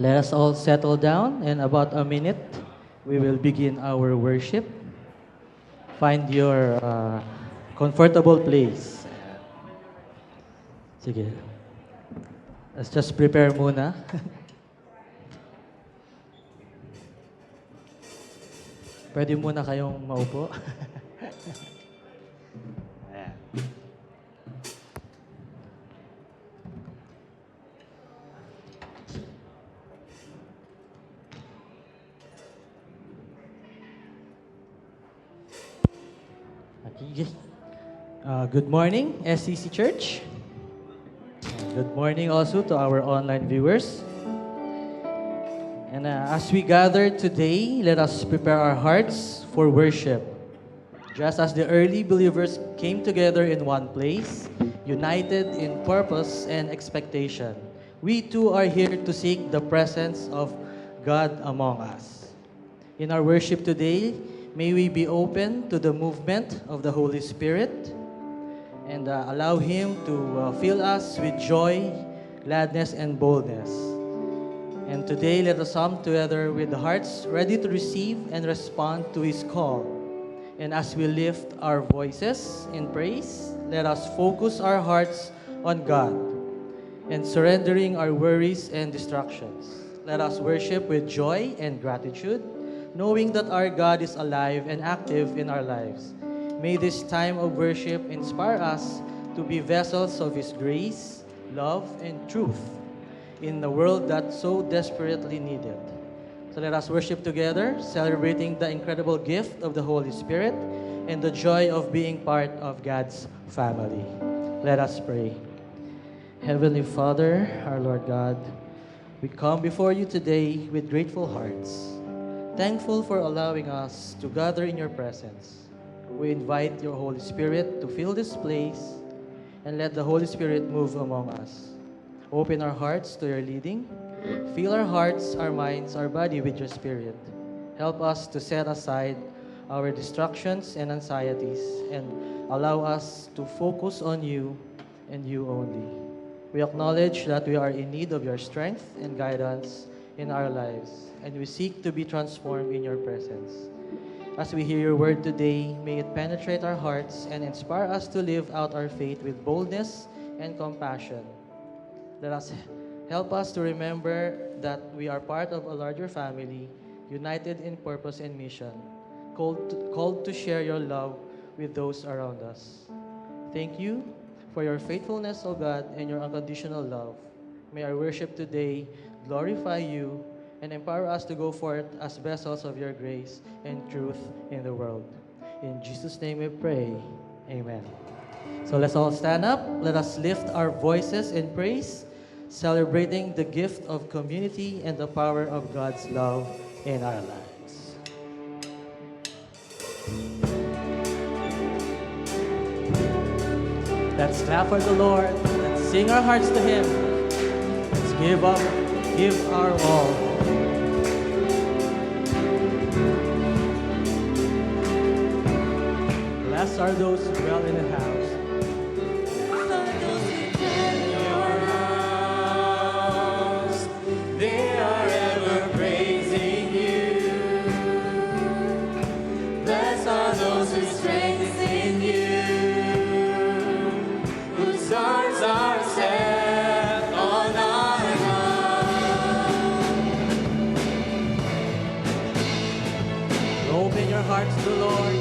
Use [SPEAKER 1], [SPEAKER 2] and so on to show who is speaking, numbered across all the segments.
[SPEAKER 1] Let us all settle down. In about a minute, we will begin our worship. Find your comfortable place. Sige. Let's just prepare muna. Pwede muna kayong maupo. Ayan. Okay. Good morning, SCC Church. Good morning also to our online viewers. And as we gather today, let us prepare our hearts for worship. Just as the early believers came together in one place, united in purpose and expectation, we too are here to seek the presence of God among us. In our worship today, may we be open to the movement of the Holy Spirit and allow Him to fill us with joy, gladness, and boldness. And today, let us come together with the hearts ready to receive and respond to His call. And as we lift our voices in praise, let us focus our hearts on God and surrendering our worries and distractions. Let us worship with joy and gratitude, knowing that our God is alive and active in our lives. May this time of worship inspire us to be vessels of His grace, love, and truth in the world that so desperately need it. So let us worship together, celebrating the incredible gift of the Holy Spirit and the joy of being part of God's family. Let us pray. Heavenly Father, our Lord God, we come before you today with grateful hearts, thankful for allowing us to gather in your presence. We invite your Holy Spirit to fill this place and let the Holy Spirit move among us. Open our hearts to your leading. Fill our hearts, our minds, our body with your Spirit. Help us to set aside our distractions and anxieties and allow us to focus on you and you only. We acknowledge that we are in need of your strength and guidance in our lives, and we seek to be transformed in your presence. As we hear your word today, may it penetrate our hearts and inspire us to live out our faith with boldness and compassion. Let us help us to remember that we are part of a larger family, united in purpose and mission, called to share your love with those around us. Thank you for your faithfulness, O God, and your unconditional love. May our worship today glorify you and empower us to go forth as vessels of your grace and truth in the world. In Jesus' name we pray. Amen. So let's all stand up. Let us lift our voices in praise, celebrating the gift of community and the power of God's love in our lives. Let's clap for the Lord. Let's sing our hearts to Him. Let's give our all. Blessed are those who dwell in the house. Open your hearts to the Lord.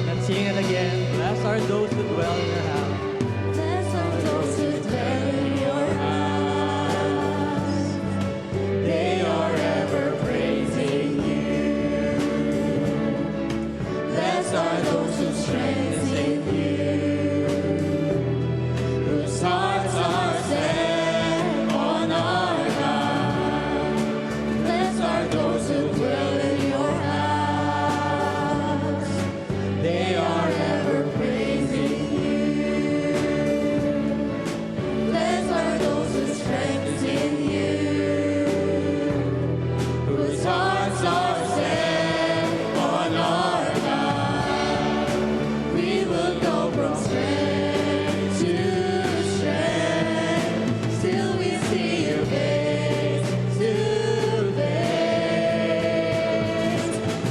[SPEAKER 1] Let's sing it again. Blessed are those who dwell in your house.
[SPEAKER 2] Blessed are those who dwell in your house. They are ever praising you. Blessed are those whose strength is in you, whose hearts are set on our God. Blessed are those who dwell in your house. They are ever praising you. strength to strength, still we see you face to face.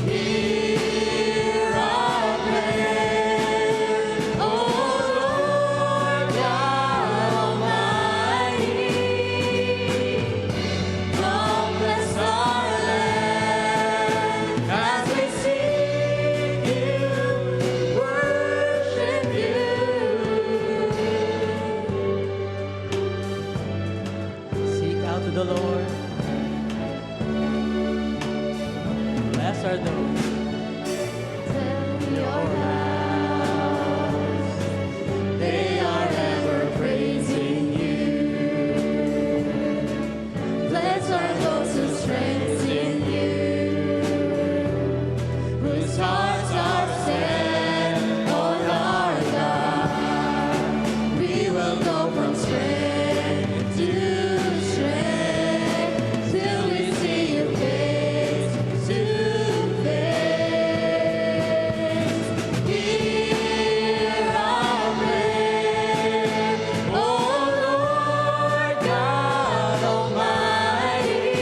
[SPEAKER 2] Hear our prayer, O Lord God Almighty. Come bless our land as we seek you, worship you.
[SPEAKER 1] Seek out to the Lord. Blessed are those.
[SPEAKER 2] Tell your house, they are ever praising you. Blessed are those whose strength in you, whose hearts are set on our God. We will go from strength to strength, till we see you face to face. Hear our prayer, O Lord God Almighty.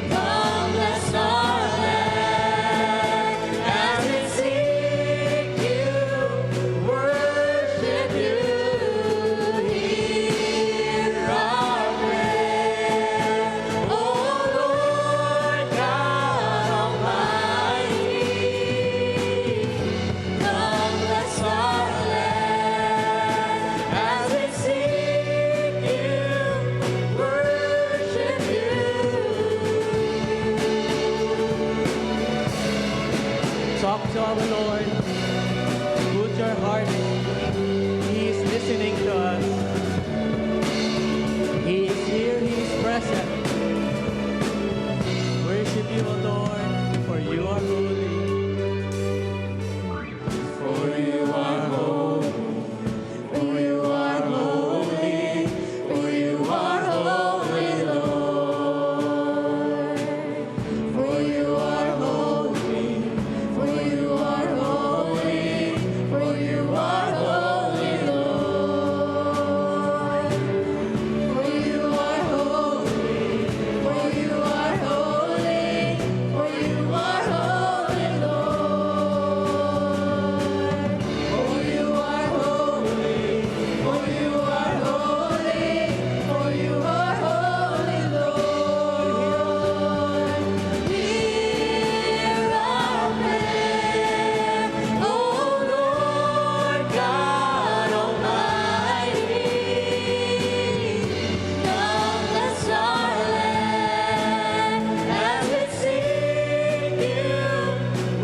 [SPEAKER 2] Come bless our land as we seek you, worship you. Hear our prayer, O Lord God Almighty. Come bless our land as we seek you, worship you.
[SPEAKER 1] Talk to our Lord. Put your heart in. He is listening to us. He is here. He is present. Worship you, O Lord, for you are holy.
[SPEAKER 2] For you are holy, for you are holy, for you are holy, Lord. For you are holy, for you are holy, for you are holy, Lord. For you are holy, for you are holy, for you are holy, Lord. For you are holy, for you are holy, for you are holy, Lord. Hear our prayer, O Lord God Almighty. Come bless our land as we seek you,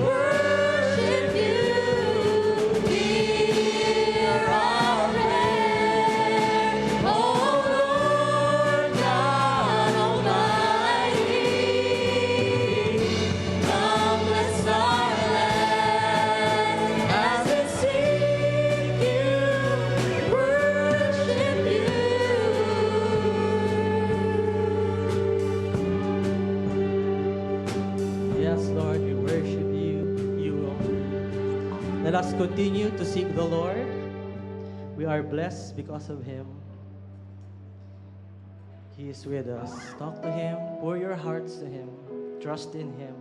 [SPEAKER 2] worship you. Hear our prayer, O Lord God Almighty. Come bless our land as we seek you, worship you.
[SPEAKER 1] Yes, Lord, we worship you only. Let us continue to seek the Lord. We are blessed because of Him. He is with us. Talk to Him. Pour your hearts to Him. Trust in Him.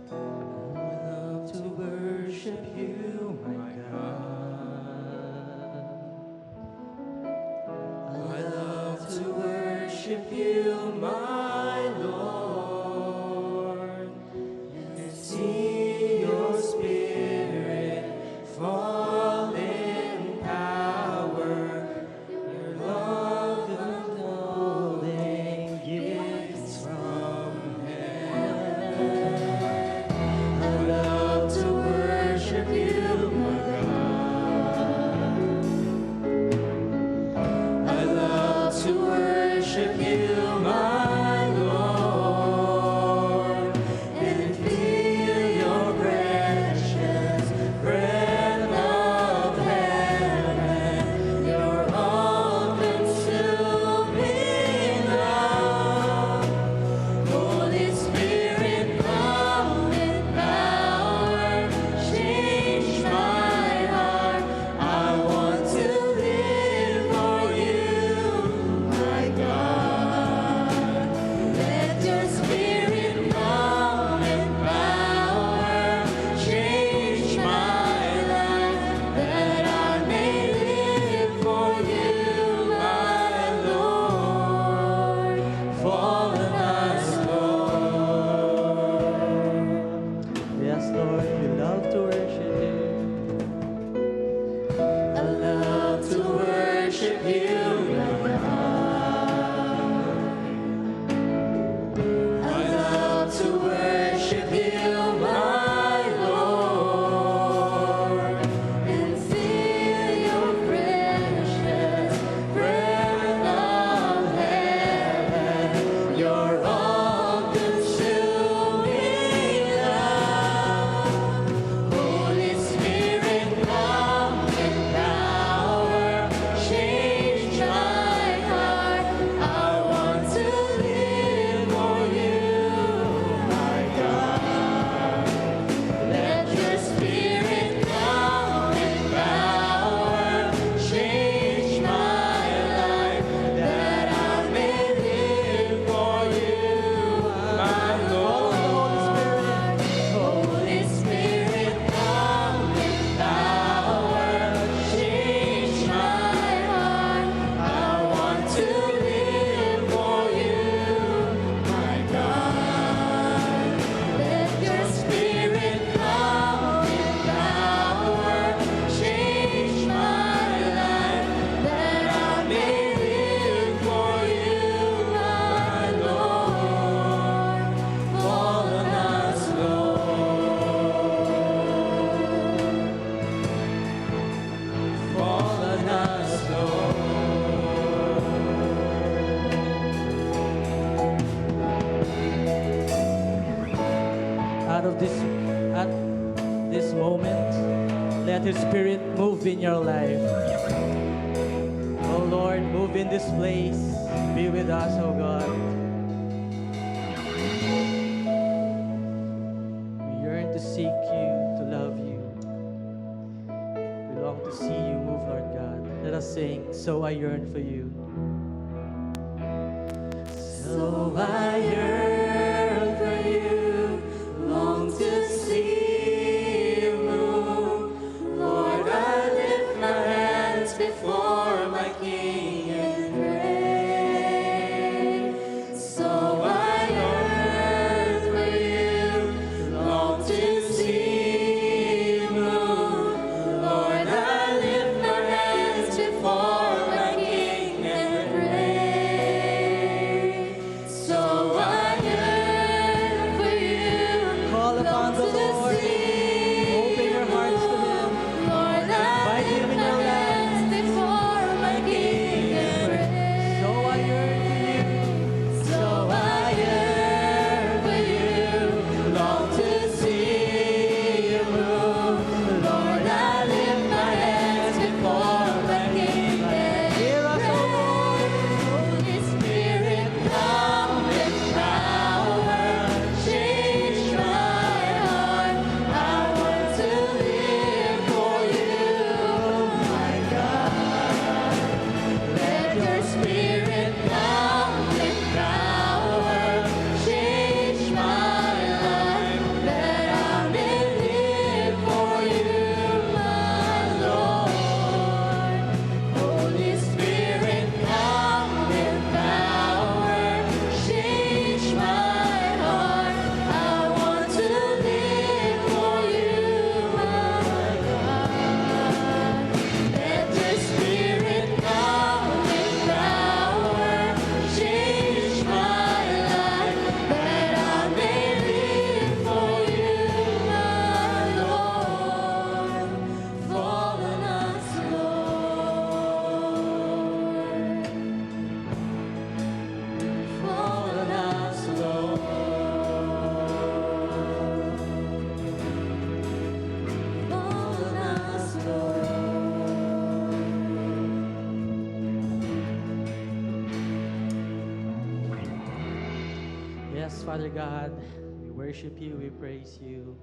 [SPEAKER 1] I love to worship you, my God. I love to worship you, my Lord. And see your Spirit fall in power. Your love unfolding gifts from heaven. I love to worship you, my God. I love to worship you, my Lord, and feel your precious breath of heaven, your all-consuming let His Spirit move in your life. Oh Lord, move in this place. Be with us, oh God. We yearn to seek you, to love you. We long to see you move, Lord God. Let us sing, So I Yearn for You.
[SPEAKER 2] So I yearn for you, long to see you move. Lord, I lift my hands before my King and pray. So I yearn for you, long to see you move. Lord, I lift my hands before my King and pray. So I yearn for you,
[SPEAKER 1] Call upon the
[SPEAKER 2] long to
[SPEAKER 1] Lord.
[SPEAKER 2] see
[SPEAKER 1] Open your hearts to Him.
[SPEAKER 2] Lord, I
[SPEAKER 1] Invite Him
[SPEAKER 2] lift
[SPEAKER 1] in
[SPEAKER 2] my
[SPEAKER 1] your life.
[SPEAKER 2] hands before my King and pray.
[SPEAKER 1] So I yearn for you.
[SPEAKER 2] So I yearn for you, long to see you move. Lord, I lift my hands before my King and
[SPEAKER 1] Hear us, O Lord.
[SPEAKER 2] Holy Spirit, come with power, change my heart. I want to live for you, my God. Let your Spirit come with power, change my life, that I may live for you, my Lord. Holy Spirit, come with power, change my heart. I want to live for you, my God. Let your Spirit come with power, change my life, that I may live for you, my Lord. Fall on us, Lord. Fall on us, Lord. Fall on us,
[SPEAKER 1] Yes, Father God, we worship you, we praise you.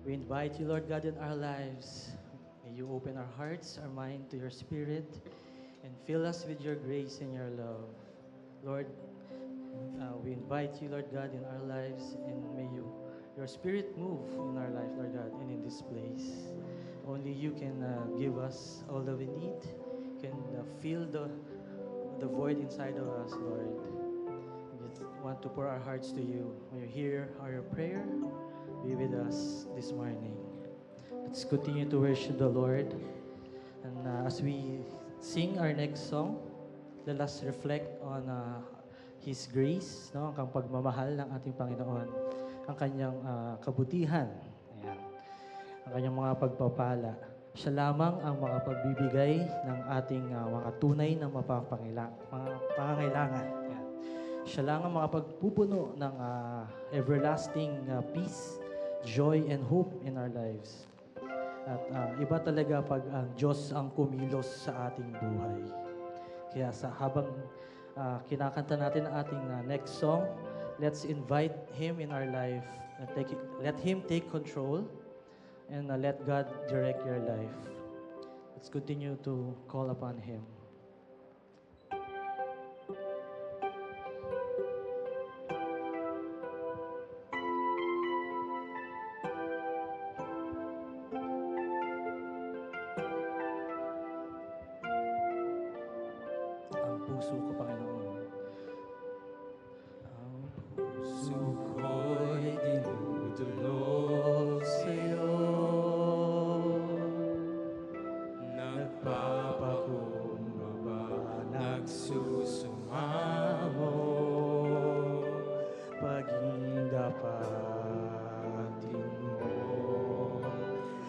[SPEAKER 1] We invite you, Lord God, in our lives. May you open our hearts, our mind to your Spirit, and fill us with your grace and your love. Lord, we invite you, Lord God, in our lives, and may your Spirit move in our life, Lord God, and in this place. Only you can give us all that we need, can fill the void inside of us, Lord. We just want to pour our hearts to you. When you hear our prayer, be with us this morning. Let's continue to worship the Lord. And as we sing our next song, let us reflect on His grace, no? Ang pagmamahal ng ating Panginoon, ang kanyang kabutihan, ayan, ang kanyang mga pagpapala. Siya lamang ang makapagbibigay ng ating mga tunay na mga pangangailangan. Ayan. Siya lang ang makapagpupuno ng everlasting peace, joy, and hope in our lives. At iba talaga pag ang Diyos ang kumilos sa ating buhay. Kaya habang kinakanta natin ang ating next song, let's invite Him in our life. Let Him take control and let God direct your life. Let's continue to call upon Him. Ang puso ko, Panginoon. Ang puso ko'y dinudulog sa'yo. Nagpapakumbaba, nagsusumamo. Paging dapatin mo,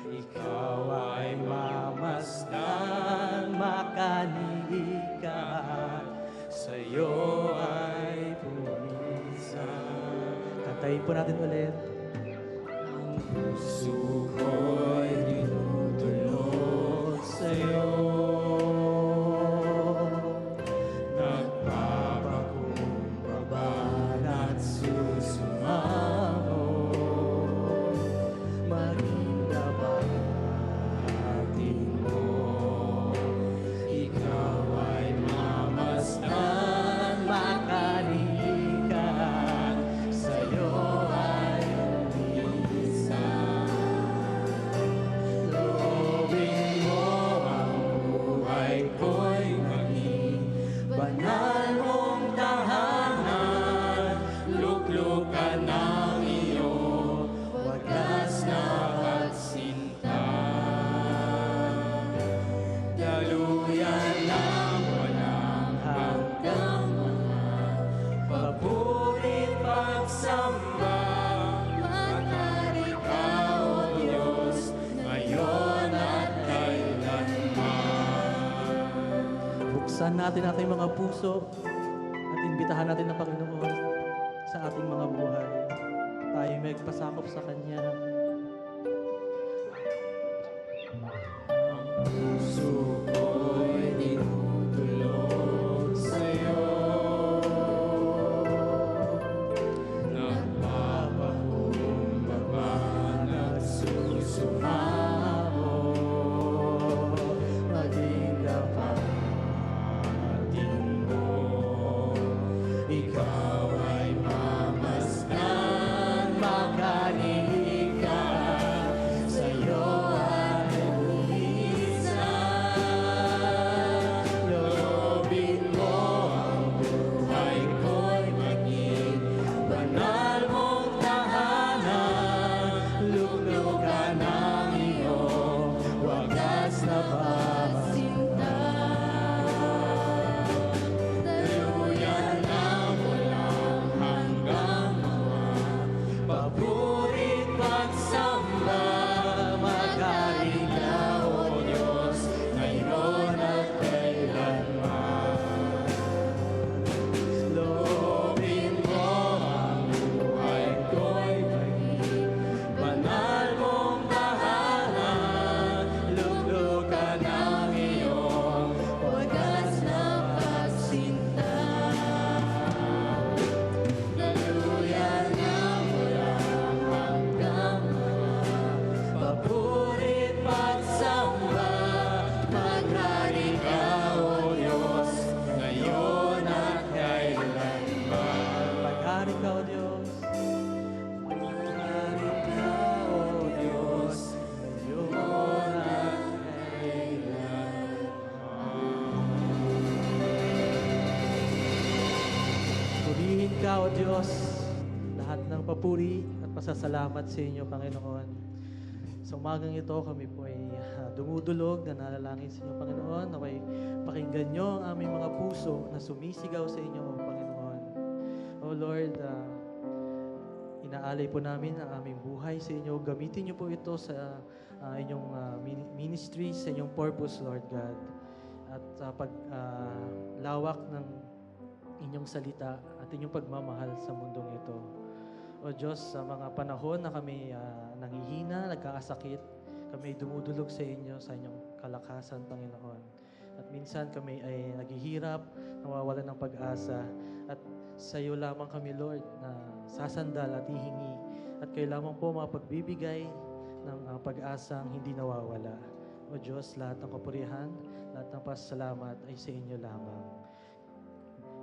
[SPEAKER 1] ikaw ay mamasdan, makalikan, sa'yo ay pumisan. Kantayin po natin ulit. Ang puso ko'y dinudulog sa'yo. Nagpapakumbaba at susumamo, maging dapatin mo. Ikaw ay mamasdan, makalikan, sa'yo ay umisan. Loobin mo ang buhay ko'y maging banal mong tahanan. Luklukan ng iyong wagas na pagsinta. Daluyan ng walang hanggang mga paburit pagsamba. Maghari ka, O Diyos, ngayon at kailanman. Buksan natin ating mga puso at imbitahan natin ang Panginoon sa ating mga buhay. Tayo may magpasakop sa Kanya. Puso ko'y tinutulog sa'yo. Nagpapakumbaba at susumamo, maging dapatin mo. Ikaw ay mamasdan, makalikan, sa'yo ay umisan. Loobin mo ang buhay ko'y maging banal mong tahanan. Luklukan ang iyong wagas na pagsinta. Daluyan ng walang hanggang mga paburit pagsamba. Maghari ka, O Diyos, ngayon at kailanman. Loobin mo ang buhay ko'y maging banal mong tahanan. Luklukan ang iyong wagas na pagsinta. Daluyan ng walang hanggang mga paburit pagsamba. Maghari ka, O Diyos, ngayon at kailanman. Maghari ka, O Diyos. Maghari ka, O Diyos, ngayon at kailanman. Purihin ka, O Diyos, lahat ng papuri at pasasalamat sa inyo, Panginoon. Sa umagang ito, kami po ay dumudulog na nalalangin sa inyo, Panginoon. Naway pakinggan nyo ang aming mga puso na sumisigaw sa inyo, O Panginoon. O Lord, inaalay po namin ang aming buhay sa inyo. Gamitin niyo po ito sa inyong ministry, sa inyong purpose, Lord God. At paglawak ng inyong salita at inyong pagmamahal sa mundong ito. O Diyos, sa mga panahon na kami nanghihina, nagkakasakit, kami ay dumudulog sa inyo, sa inyong kalakasan, Panginoon. At minsan kami ay naghihirap, nawawalan ng pag-asa. At sa iyo lamang kami, Lord, na sasandal at hihingi. At kayo lamang po mapagbibigay ng pag-asang hindi nawawala. O Diyos, lahat ng kapurihan, lahat ng pasalamat ay sa inyo lamang.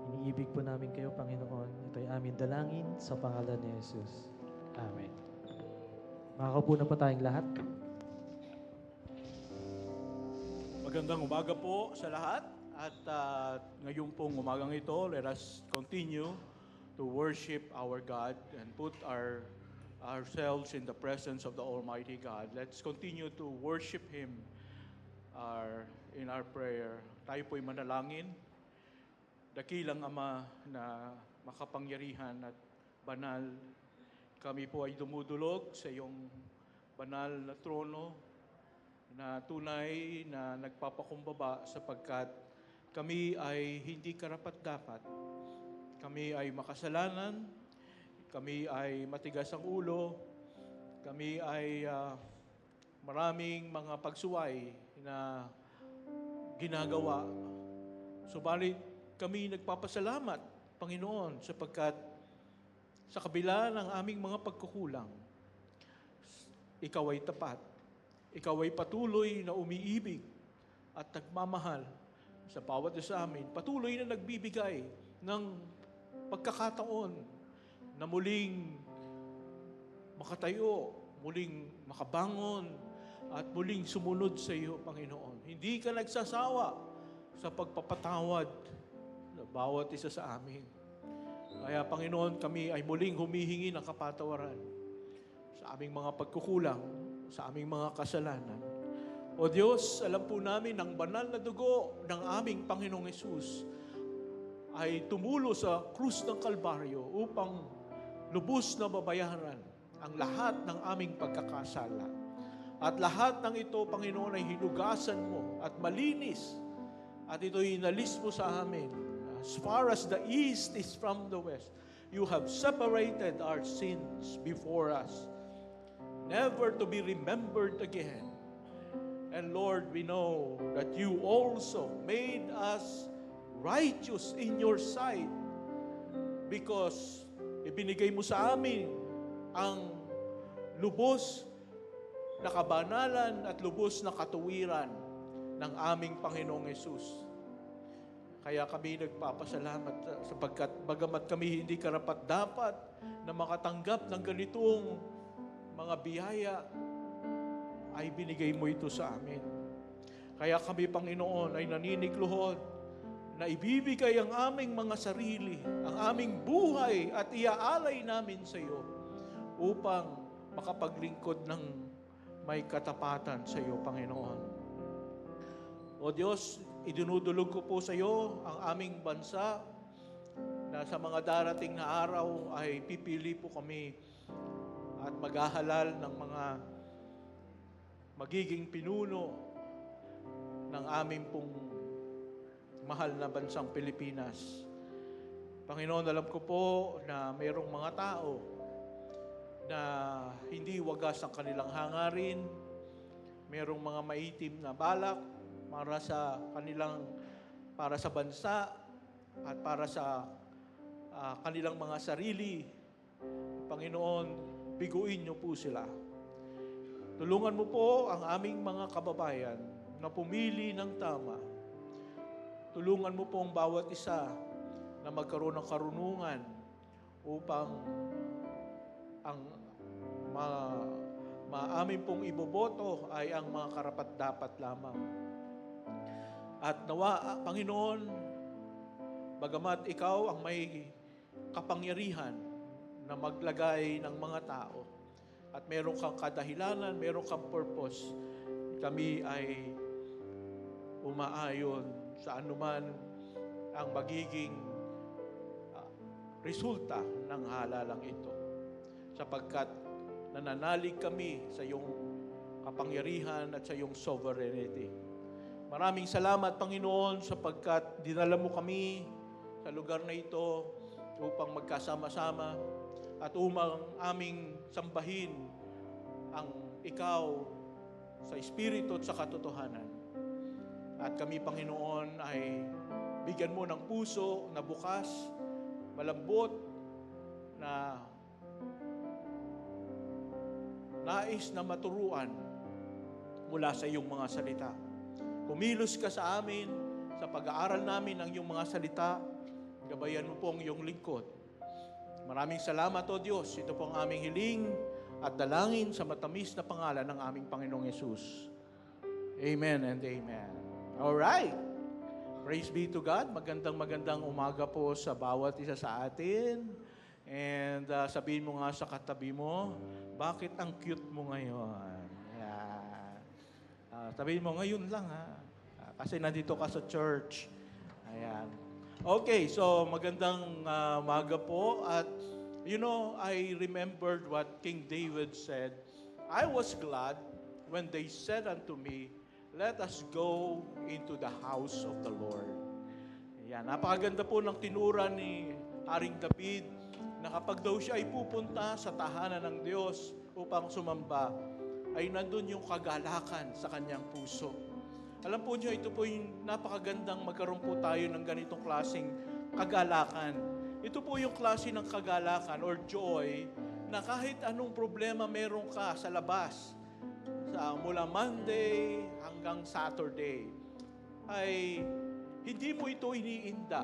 [SPEAKER 1] Iniibig po namin kayo, Panginoon. Ito'y aming dalangin sa pangalan ni Jesus. Amen. Makakaupo na po tayong lahat.
[SPEAKER 3] Magandang umaga po sa lahat. At ngayong pong umagang ito, let us continue to worship our God and put ourselves in the presence of the Almighty God. Let's continue to worship Him in our prayer. Tayo po'y manalangin. Dakilang Ama na makapangyarihan at banal, kami po ay dumudulog sa iyong banal na trono na tunay na nagpapakumbaba sapagkat kami ay hindi karapat-dapat. Kami ay makasalanan, kami ay matigas ang ulo, kami ay maraming mga pagsuway na ginagawa. Subalit kami nagpapasalamat, Panginoon, sapagkat sa kabila ng aming mga pagkukulang, Ikaw ay tapat. Ikaw ay patuloy na umiibig at nagmamahal sa bawat isa sa amin. Patuloy na nagbibigay ng pagkakataon na muling makatayo, muling makabangon, at muling sumunod sa iyo, Panginoon. Hindi ka nagsasawa sa pagpapatawad sa bawat isa sa amin. Kaya, Panginoon, kami ay muling humihingi ng kapatawaran sa aming mga pagkukulang, sa aming mga kasalanan. O Diyos, alam po namin ang banal na dugo ng aming Panginoong Hesus ay tumulo sa krus ng Kalbaryo upang lubos na babayaran ang lahat ng aming pagkakasala. At lahat ng ito, Panginoon, ay hinugasan mo at malinis. At ito'y inalis mo sa amin. As far as the east is from the west, you have separated our sins before us, never to be remembered again. And Lord, we know that you also made us righteous in your sight because ibinigay mo sa amin ang lubos na kabanalan at lubos na katuwiran ng aming Panginoong Hesus. Kaya kami nagpapasalamat sapagkat bagamat kami hindi karapat-dapat na makatanggap ng ganitong mga biyaya, ay binigay mo ito sa amin. Kaya kami, Panginoon, ay naninikluhod na ibibigay ang aming mga sarili, ang aming buhay at iaalay namin sa iyo upang makapaglingkod ng may katapatan sa iyo, Panginoon. O Diyos, idinudulog ko po sa iyo ang aming bansa na sa mga darating na araw ay pipili po kami at maghahalal ng mga magiging pinuno ng aming pong mahal na bansang Pilipinas. Panginoon, alam ko po na mayroong mga tao na hindi wagas ang kanilang hangarin, mayroong mga maitim na balak para sa bansa at para sa kanilang mga sarili. Panginoon, biguin niyo po sila. Tulungan mo po ang aming mga kababayan na pumili ng tama. Tulungan mo po ang bawat isa na magkaroon ng karunungan upang ang amin pong iboboto ay ang mga karapat-dapat lamang. At nawa, Panginoon, bagamat ikaw ang may kapangyarihan na maglagay ng mga tao at meron kang kadahilanan, meron kang purpose, kami ay umaayon sa anuman ang magiging resulta ng halalang ito. Sapagkat nananalig kami sa iyong kapangyarihan at sa iyong sovereignty. Maraming salamat, Panginoon, sapagkat dinala mo kami sa lugar na ito upang magkasama-sama at umang aming sambahin ang ikaw sa Espiritu at sa katotohanan. At kami, Panginoon, ay bigyan mo ng puso na bukas, malambot, na nais na maturuan mula sa iyong mga salita. Kumilos ka sa amin sa pag-aaral namin ng iyong mga salita. Gabayan mo po ang iyong lingkod. Maraming salamat, O Diyos. Ito po ang aming hiling at dalangin sa matamis na pangalan ng aming Panginoong Hesus. Amen and amen. Alright. Praise be to God. Magandang umaga po sa bawat isa sa atin. And sabihin mo nga sa katabi mo, bakit ang cute mo ngayon? Yeah. Sabihin mo, ngayon lang ha. Kasi nandito ka sa church. Ayan. Okay, so magandang umaga po. At you know, I remembered what King David said. I was glad when they said unto me, let us go into the house of the Lord. Ayan. Napakaganda po ng tinura ni Haring David na kapag daw siya ay pupunta sa tahanan ng Diyos upang sumamba, ay nandun yung kagalakan sa kanyang puso. Alam po niyo, ito po yung napakagandang magkaroon po tayo ng ganitong klaseng kagalakan. Ito po yung klase ng kagalakan or joy na kahit anong problema meron ka sa labas, mula Monday hanggang Saturday, ay hindi mo ito iniinda.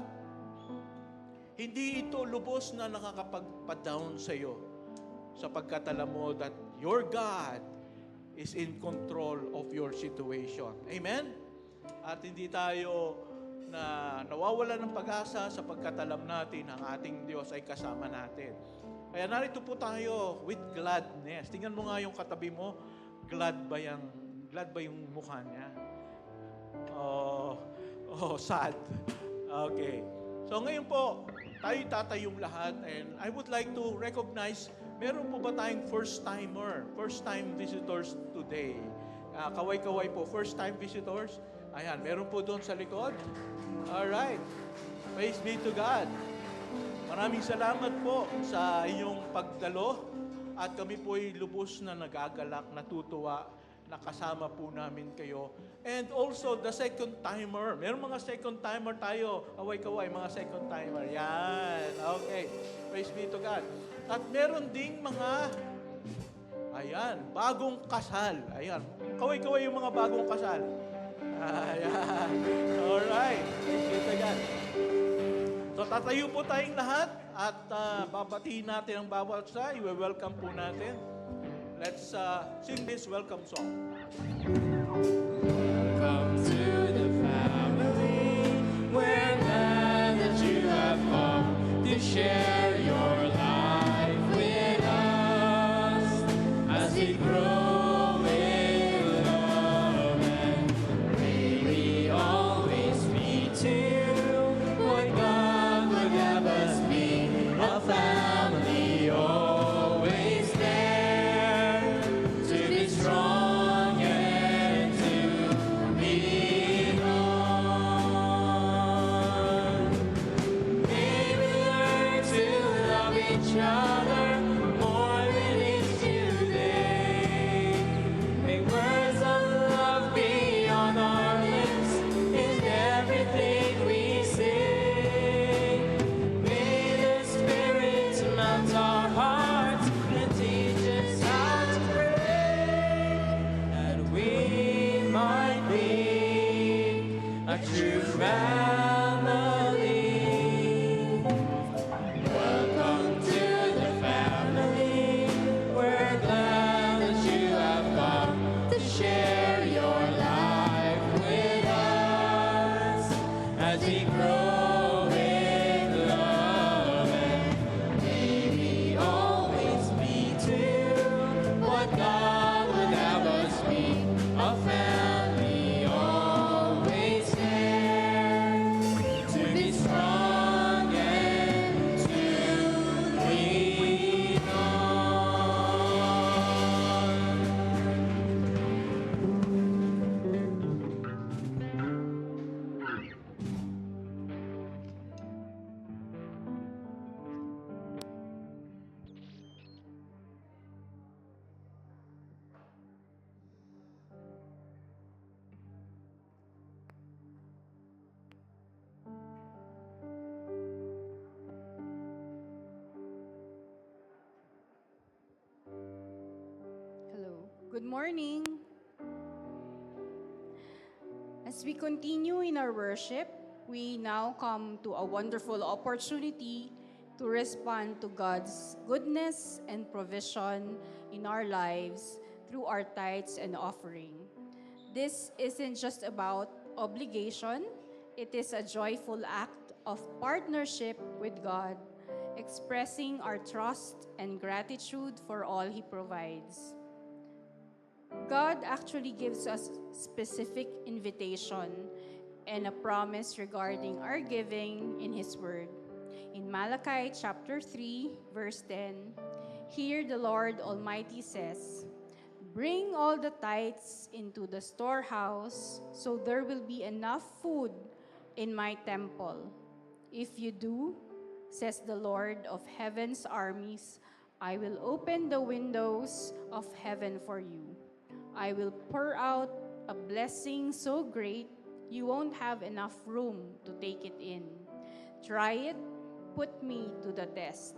[SPEAKER 3] Hindi ito lubos na nakakapagpa-down sa iyo sapagkat alam mo that your God is in control of your situation. Amen? At hindi tayo na nawawala ng pag-asa sapagkat alam natin ang ating Diyos ay kasama natin. Kaya narito po tayo with gladness. Tingnan mo nga yung katabi mo, glad ba yung mukha niya? Sad. Okay. So ngayon po, tayo tatayong lahat and I would like to recognize, meron po ba tayong first-time visitors today? Kaway-kaway po, first-time visitors. Ayan, meron po doon sa likod. Alright. Praise be to God. Maraming salamat po sa inyong pagdalo at kami po ay lubos na nagagalak, natutuwa na kasama po namin kayo. And also, the second timer. Meron mga second timer tayo. Kaway-kaway, mga second timer. Yan. Okay. Praise be to God. At meron ding mga, bagong kasal. Ayan. Kaway-kaway yung mga bagong kasal. Ayan. Alright. Praise be to God. So, tatayo po tayong lahat at babatiin natin ang bawat isa. I-welcome po natin. Let's sing this welcome song.
[SPEAKER 2] Come to the family. We're glad that you have come to share your life with us as we grow in love, and may we always be to what God would have us be, a family always there to be strong and to be known. May we learn to love each other more than is today. May words of love be on our lips in everything we say. May the Spirit melt our hearts and teach us how to pray, that we might be a true family. Welcome to the family. We're glad that you have come to share your life with us as we grow in love, and may we always be to what God would have us be, a family always there to be strong and to lean on.
[SPEAKER 4] Hello. Good morning. As we continue in our worship, we now come to a wonderful opportunity to respond to God's goodness and provision in our lives through our tithes and offering. This isn't just about obligation, it is a joyful act of partnership with God, expressing our trust and gratitude for all He provides. God actually gives us specific invitation and a promise regarding our giving in His Word. In Malachi chapter 3, verse 10, here the Lord Almighty says, "Bring all the tithes into the storehouse, so there will be enough food in my temple. If you do, says the Lord of heaven's armies, I will open the windows of heaven for you. I will pour out a blessing so great you won't have enough room to take it in. Try it, put me to the test.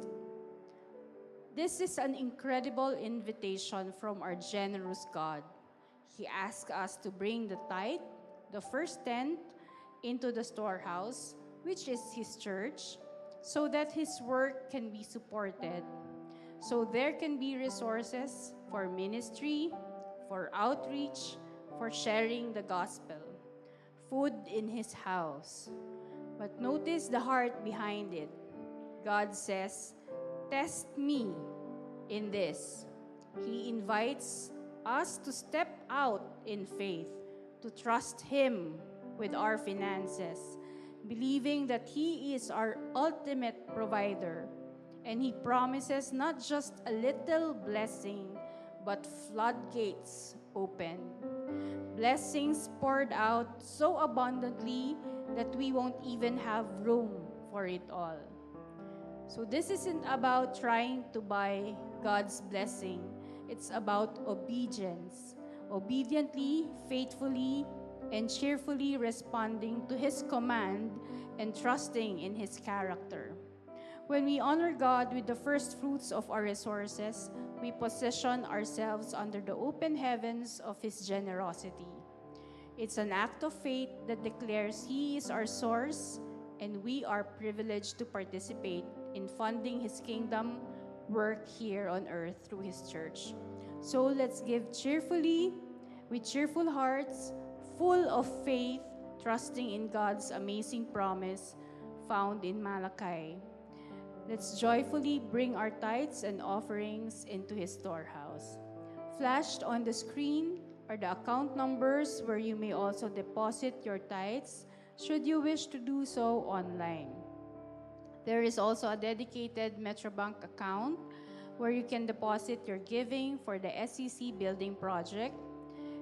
[SPEAKER 4] This is an incredible invitation from our generous God. He asks us to bring the tithe, the first tenth, into the storehouse, which is His church, so that His work can be supported, so there can be resources for ministry, for outreach, for sharing the gospel, food in His house. But notice the heart behind it. God says, "Test me in this." He invites us to step out in faith, to trust Him with our finances, believing that He is our ultimate provider. And He promises not just a little blessing, but floodgates open. Blessings poured out so abundantly that we won't even have room for it all. So this isn't about trying to buy God's blessing. It's about obedience. Obediently, faithfully, and cheerfully responding to His command and trusting in His character. When we honor God with the first fruits of our resources, we position ourselves under the open heavens of His generosity. It's an act of faith that declares He is our source, and we are privileged to participate in funding His kingdom work here on earth through His church. So let's give cheerfully, with cheerful hearts, full of faith, trusting in God's amazing promise found in Malachi. Let's joyfully bring our tithes and offerings into His storehouse. Flashed on the screen are the account numbers where you may also deposit your tithes should you wish to do so online. There is also a dedicated Metrobank account where you can deposit your giving for the SEC building project.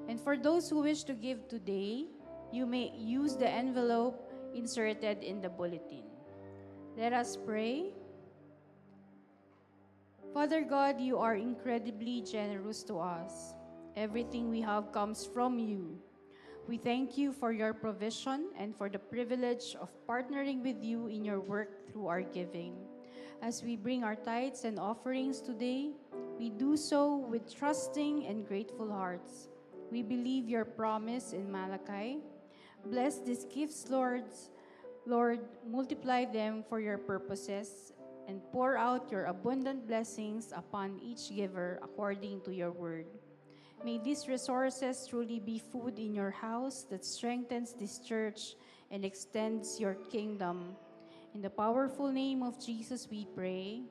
[SPEAKER 4] And for those who wish to give today, you may use the envelope inserted in the bulletin. Let us pray. Father God, you are incredibly generous to us. Everything we have comes from you. We thank you for your provision and for the privilege of partnering with you in your work through our giving. As we bring our tithes and offerings today, we do so with trusting and grateful hearts. We believe your promise in Malachi. Bless these gifts, Lord, multiply them for your purposes and pour out your abundant blessings upon each giver according to your word. May these resources truly be food in your house that strengthens this church and extends your kingdom. In the powerful name of Jesus we pray.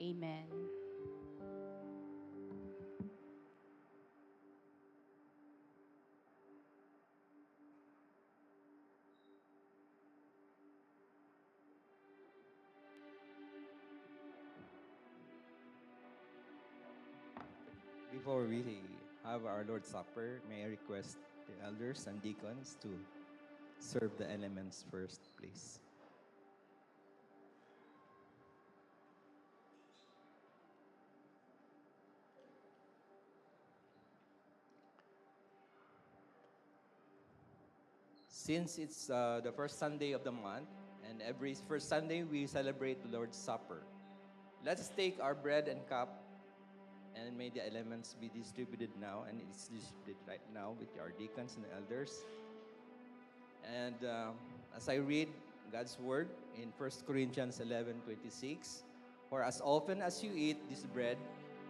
[SPEAKER 4] Amen.
[SPEAKER 5] Before we have our Lord's Supper, may I request the elders and deacons to serve the elements first, please. Since it's the first Sunday of the month, and every first Sunday we celebrate the Lord's Supper, let's take our bread and cup, and may the elements be distributed now, and it's distributed right now with our deacons and elders. And as I read God's word in 1 Corinthians 11:26, "For as often as you eat this bread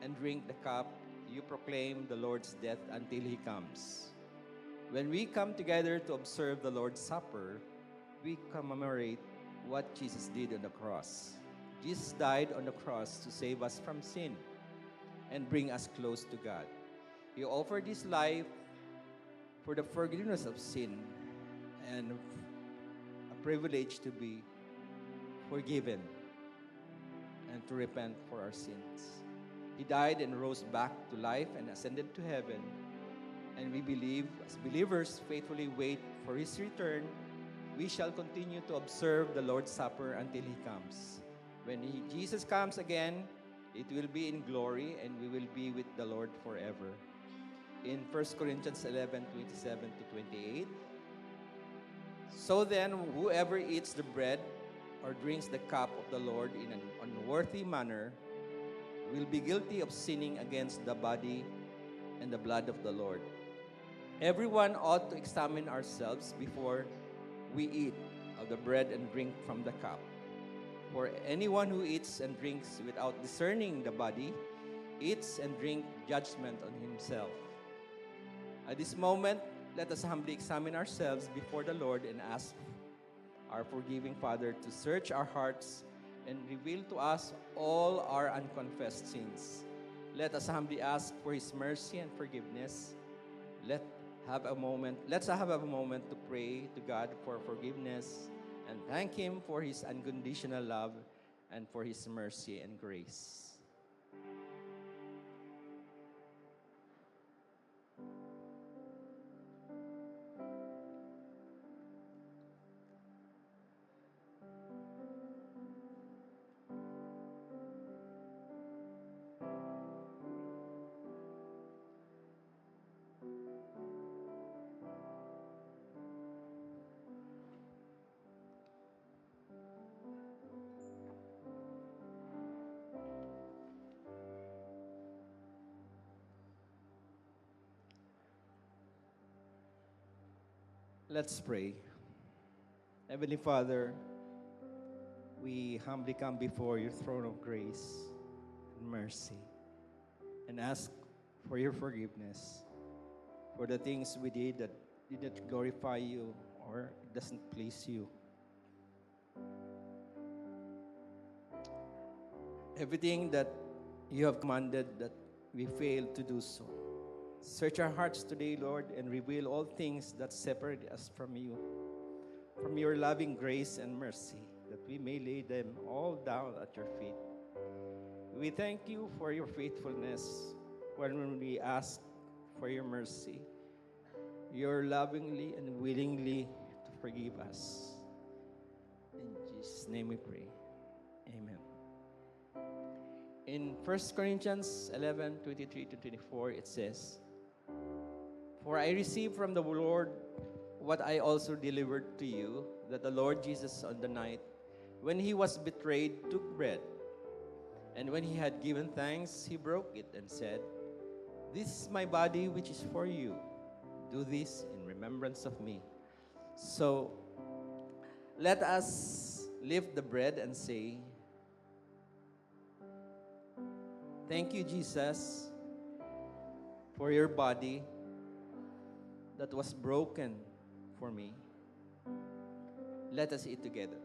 [SPEAKER 5] and drink the cup, you proclaim the Lord's death until He comes." When we come together to observe the Lord's Supper, we commemorate what Jesus did on the cross. Jesus died on the cross to save us from sin and bring us close to God. He offered His life for the forgiveness of sin and a privilege to be forgiven and to repent for our sins. He died and rose back to life and ascended to heaven. And we believe, as believers, faithfully wait for His return. We shall continue to observe the Lord's Supper until He comes. When Jesus comes again, it will be in glory, and we will be with the Lord forever. in 1 Corinthians 11:27 to 28. So then, whoever eats the bread or drinks the cup of the Lord in an unworthy manner will be guilty of sinning against the body and the blood of the Lord. Everyone ought to examine ourselves before we eat of the bread and drink from the cup. For anyone who eats and drinks without discerning the body eats and drinks judgment on himself. At this moment, let us humbly examine ourselves before the Lord and ask our forgiving Father to search our hearts and reveal to us all our unconfessed sins. Let us humbly ask for His mercy and forgiveness. Let's have a moment to pray to God for forgiveness and thank Him for His unconditional love and for His mercy and grace. Let's pray. Heavenly Father, we humbly come before your throne of grace and mercy and ask for your forgiveness for the things we did that didn't glorify you or doesn't please you. Everything that you have commanded that we failed to do so. Search our hearts today, Lord, and reveal all things that separate us from you, from your loving grace and mercy, that we may lay them all down at your feet. We thank you for your faithfulness when we ask for your mercy. You're lovingly and willingly to forgive us. In Jesus' name we pray. Amen. In 1 Corinthians 11:23 to 24, it says, "For I received from the Lord what I also delivered to you, that the Lord Jesus on the night when he was betrayed took bread. And when he had given thanks, he broke it and said, 'This is my body which is for you. Do this in remembrance of me.' So let us lift the bread and say, 'Thank you, Jesus, for your body that was broken for me.' Let us eat together.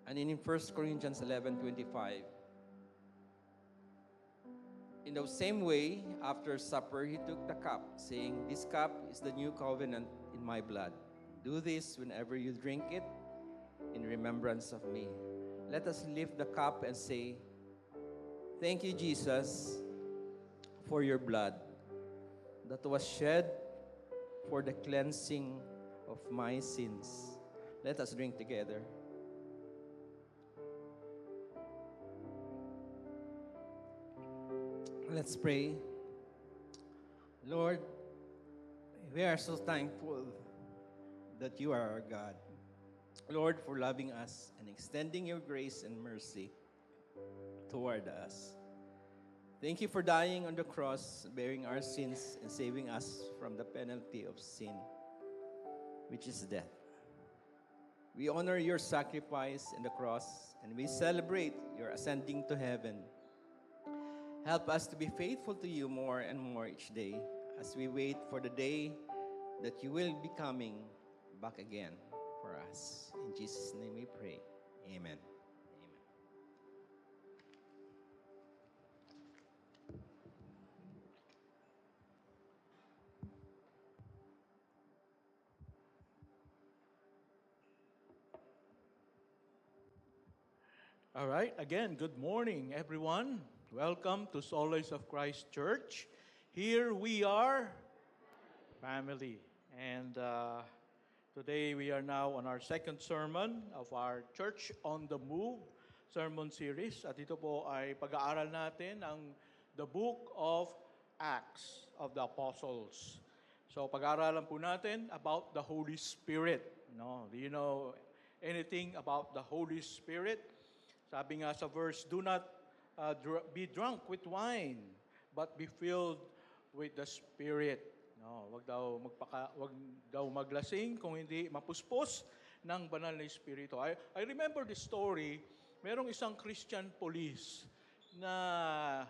[SPEAKER 5] And in 1 Corinthians 11:25, in the same way, after supper, he took the cup, saying, 'This cup is the new covenant in my blood. Do this whenever you drink it in remembrance of me.' Let us lift the cup and say, 'Thank you, Jesus, for your blood that was shed for the cleansing of my sins.' Let us drink together. Let's pray. Lord, we are so thankful that you are our God. Lord, for loving us and extending your grace and mercy toward us. Thank you for dying on the cross, bearing our sins and saving us from the penalty of sin, which is death. We honor your sacrifice in the cross, and we celebrate your ascending to heaven. Help us to be faithful to you more and more each day as we wait for the day that you will be coming back again for us. In Jesus' name we pray. Amen. Amen.
[SPEAKER 3] All right, again, good morning, everyone. Welcome to Solace of Christ Church. Here we are, family. And Today we are now on our second sermon of our Church on the Move sermon series. At ito po ay pag-aaral natin ang the book of Acts of the Apostles. So pag-aaralan po natin about the Holy Spirit. No? Do you know anything about the Holy Spirit? Sabi nga sa verse, do not be drunk with wine, but be filled with the Spirit. No, wag daw maglasing kung hindi mapuspos ng banal na espiritu. I remember the story, merong isang Christian police na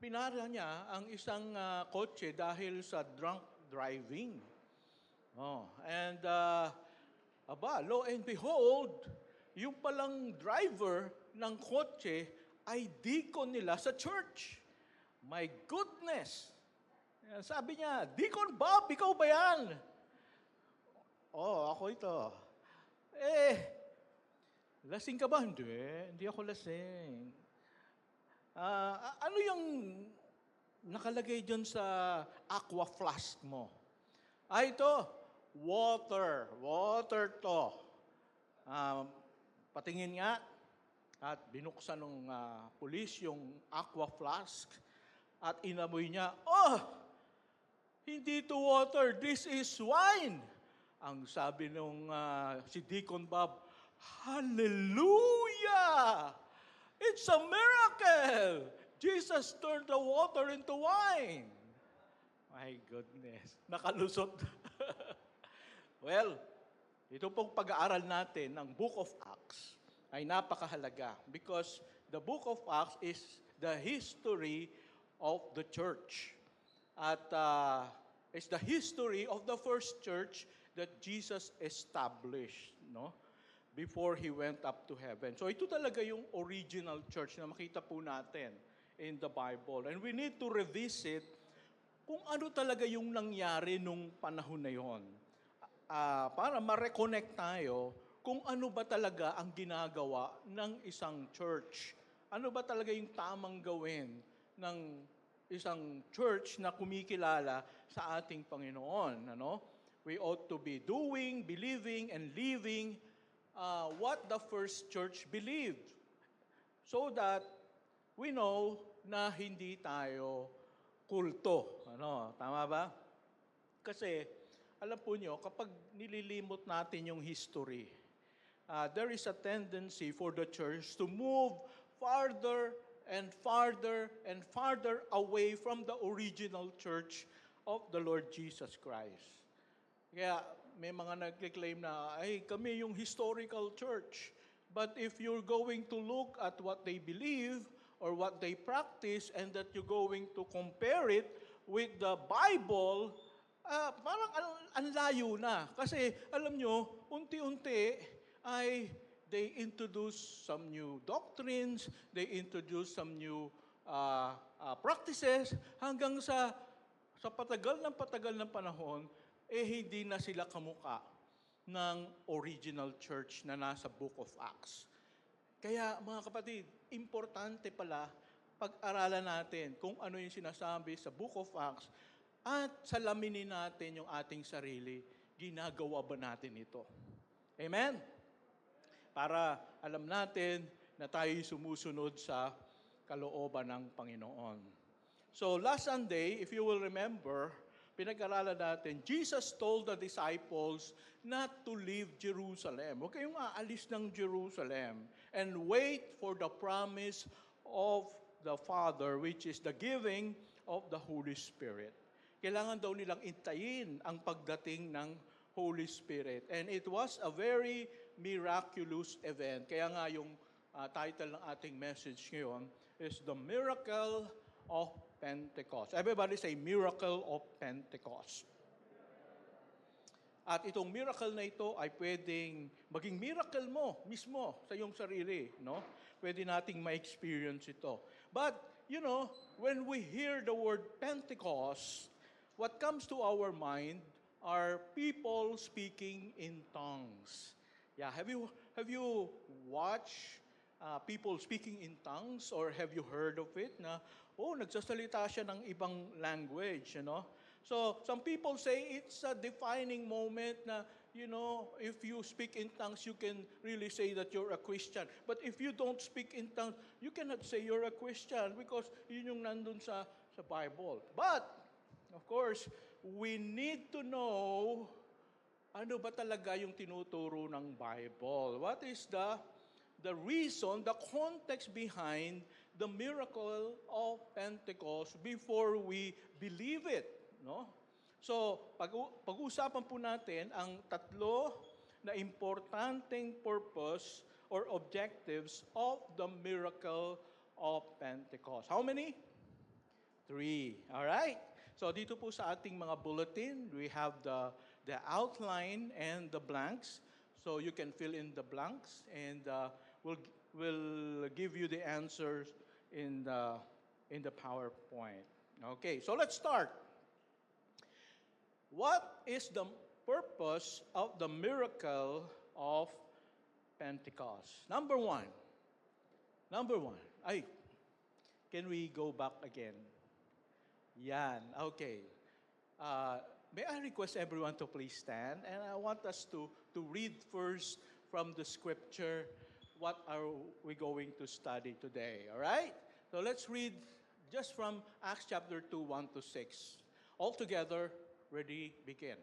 [SPEAKER 3] pinara niya ang isang kotse dahil sa drunk driving. Oh, and lo and behold, yung palang driver ng kotse ay deacon nila sa church. My goodness! Sabi niya, Deacon Bob, ikaw ba yan? Ako ito. Lasing ka ba? Hindi ako lasing. Ano yung nakalagay dyan sa aqua flask mo? Ito, water. Water to. Patingin nga, at binuksan ng pulis yung aqua flask at inamoy niya, hindi to water, this is wine. Ang sabi nung si Deacon Bob, Hallelujah! It's a miracle! Jesus turned the water into wine. My goodness, nakalusot. Well, ito pong pag-aaral natin ng Book of Acts ay napakahalaga because the Book of Acts is the history of the church. At it's the history of the first church that Jesus established, no? Before He went up to heaven. So ito talaga yung original church na makita po natin in the Bible. And we need to revisit kung ano talaga yung nangyari nung panahon na yon. Para ma-reconnect tayo kung ano ba talaga ang ginagawa ng isang church. Ano ba talaga yung tamang gawin ng isang church na kumikilala sa ating Panginoon. We ought to be doing, believing, and living what the first church believed. So that we know na hindi tayo kulto. Tama ba? Kasi, alam po nyo, kapag nililimot natin yung history, there is a tendency for the church to move farther and farther and farther away from the original church of the Lord Jesus Christ. Kaya may mga nag-claim na, kami yung historical church. But if you're going to look at what they believe or what they practice and that you're going to compare it with the Bible, parang ang layo na. Kasi alam nyo, unti-unti ay they introduce some new doctrines, they introduce some new practices, hanggang sa patagal ng panahon, hindi na sila kamuka ng original church na nasa Book of Acts. Kaya mga kapatid, importante pala pag-aralan natin kung ano yung sinasabi sa Book of Acts at salaminin natin yung ating sarili, ginagawa ba natin ito? Amen? Para alam natin na tayo sumusunod sa kalooban ng Panginoon. So last Sunday, if you will remember, pinag-aralan natin, Jesus told the disciples not to leave Jerusalem. Huwag kayong aalis ng Jerusalem and wait for the promise of the Father, which is the giving of the Holy Spirit. Kailangan daw nilang intayin ang pagdating ng Holy Spirit. And it was a very miraculous event. Kaya nga yung title ng ating message ngayon is The Miracle of Pentecost. Everybody say, Miracle of Pentecost. At itong miracle na ito ay pwedeng maging miracle mo mismo sa iyong sarili. No? Pwede nating ma-experience ito. But, when we hear the word Pentecost, what comes to our mind are people speaking in tongues. Yeah, have you watched people speaking in tongues, or have you heard of it na nagsasalita siya ng ibang language, So, some people say it's a defining moment na, if you speak in tongues, you can really say that you're a Christian. But if you don't speak in tongues, you cannot say you're a Christian because yun yung nandun sa Bible. But, of course, we need to know ano ba talaga yung tinuturo ng Bible. What is the reason, the context behind the miracle of Pentecost before we believe it, no? So, pag-uusapan po natin ang tatlo na importanteng purpose or objectives of the miracle of Pentecost. How many? 3. All right? So, dito po sa ating mga bulletin, we have the outline and the blanks. So, you can fill in the blanks and we'll give you the answers in the PowerPoint. Okay, so let's start. What is the purpose of the miracle of Pentecost? Number one. Ay, can we go back again? Yan, okay. May I request everyone to please stand? And I want us to read first from the scripture what are we going to study today, all right? So let's read just from Acts chapter 2, 1 to 6. All together, ready, begin.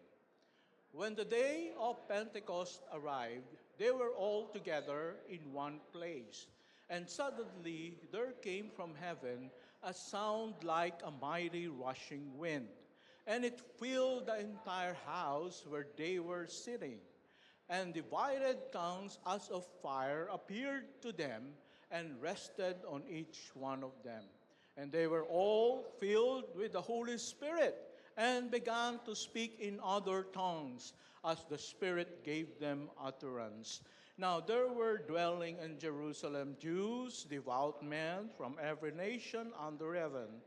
[SPEAKER 3] When the day of Pentecost arrived, they were all together in one place. And suddenly there came from heaven a sound like a mighty rushing wind, and it filled the entire house where they were sitting. And divided tongues as of fire appeared to them and rested on each one of them. And they were all filled with the Holy Spirit and began to speak in other tongues as the Spirit gave them utterance. Now there were dwelling in Jerusalem Jews, devout men from every nation under heaven.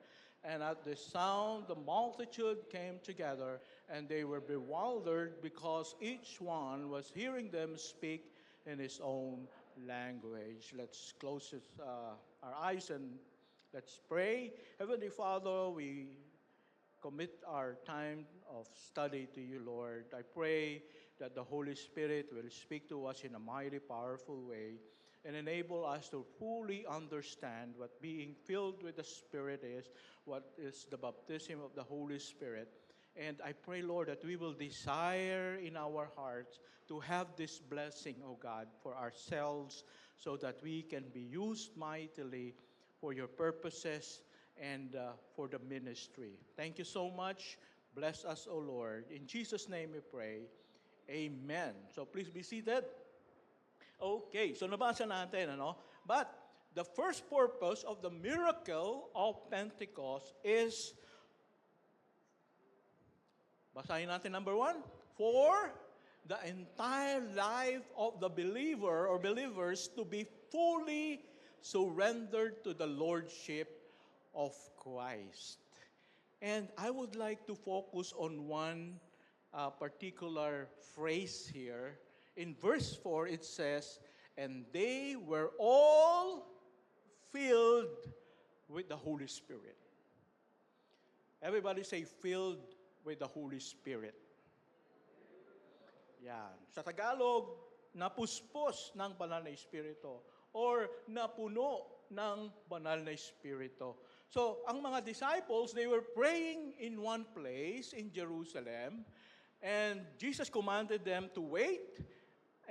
[SPEAKER 3] And at the sound, the multitude came together, and they were bewildered because each one was hearing them speak in his own language. Let's close our eyes and let's pray. Heavenly Father, we commit our time of study to you, Lord. I pray that the Holy Spirit will speak to us in a mighty, powerful way and enable us to fully understand what being filled with the Spirit is, what is the baptism of the Holy Spirit. And I pray, Lord, that we will desire in our hearts to have this blessing, O God, for ourselves so that we can be used mightily for your purposes and for the ministry. Thank you so much. Bless us, O Lord. In Jesus' name we pray. Amen. So please be seated. Okay, so nabasa natin, ano? But the first purpose of the miracle of Pentecost is, basahin natin number 1, for the entire life of the believer or believers to be fully surrendered to the Lordship of Christ. And I would like to focus on one particular phrase here. In verse 4, it says, and they were all filled with the Holy Spirit. Everybody say, filled with the Holy Spirit. Yan. Sa Tagalog, napuspos ng banal na Espiritu or napuno ng banal na Espiritu. So, ang mga disciples, they were praying in one place in Jerusalem, and Jesus commanded them to wait,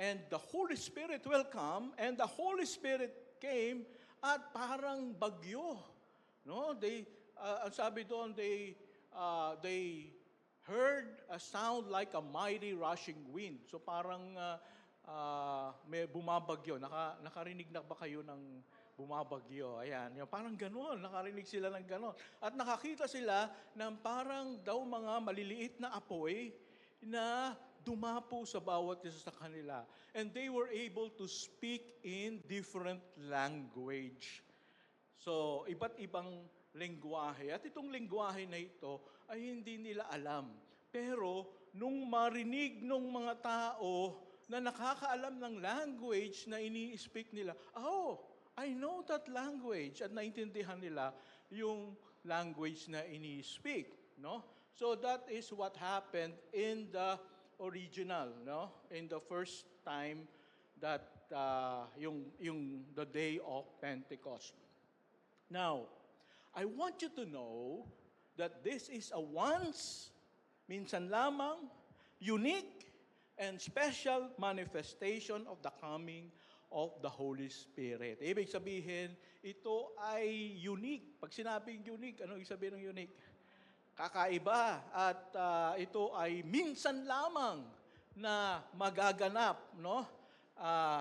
[SPEAKER 3] and the Holy Spirit will come, and the Holy Spirit came at parang bagyo. No? Ang sabi doon, they heard a sound like a mighty rushing wind. So parang may bumabagyo. Nakarinig na ba kayo ng bumabagyo? Ayan, parang gano'n. Nakarinig sila ng gano'n. At nakakita sila ng parang daw mga maliliit na apoy na dumapo sa bawat isa sa kanila. And they were able to speak in different language. So, iba't ibang lengguwahe. At itong lengguwahe na ito ay hindi nila alam. Pero, nung marinig ng mga tao na nakakaalam ng language na ini-speak nila, oh, I know that language. At naintindihan nila yung language na ini-speak, no? So that is what happened in the original, no? In the first time that yung the day of Pentecost. Now, I want you to know that this is a once, minsan lamang, unique and special manifestation of the coming of the Holy Spirit. Ibig sabihin, ito ay unique. Pag sinabing unique, ano ibig sabihin ng unique? Kakaiba. At ito ay minsan lamang na magaganap, no?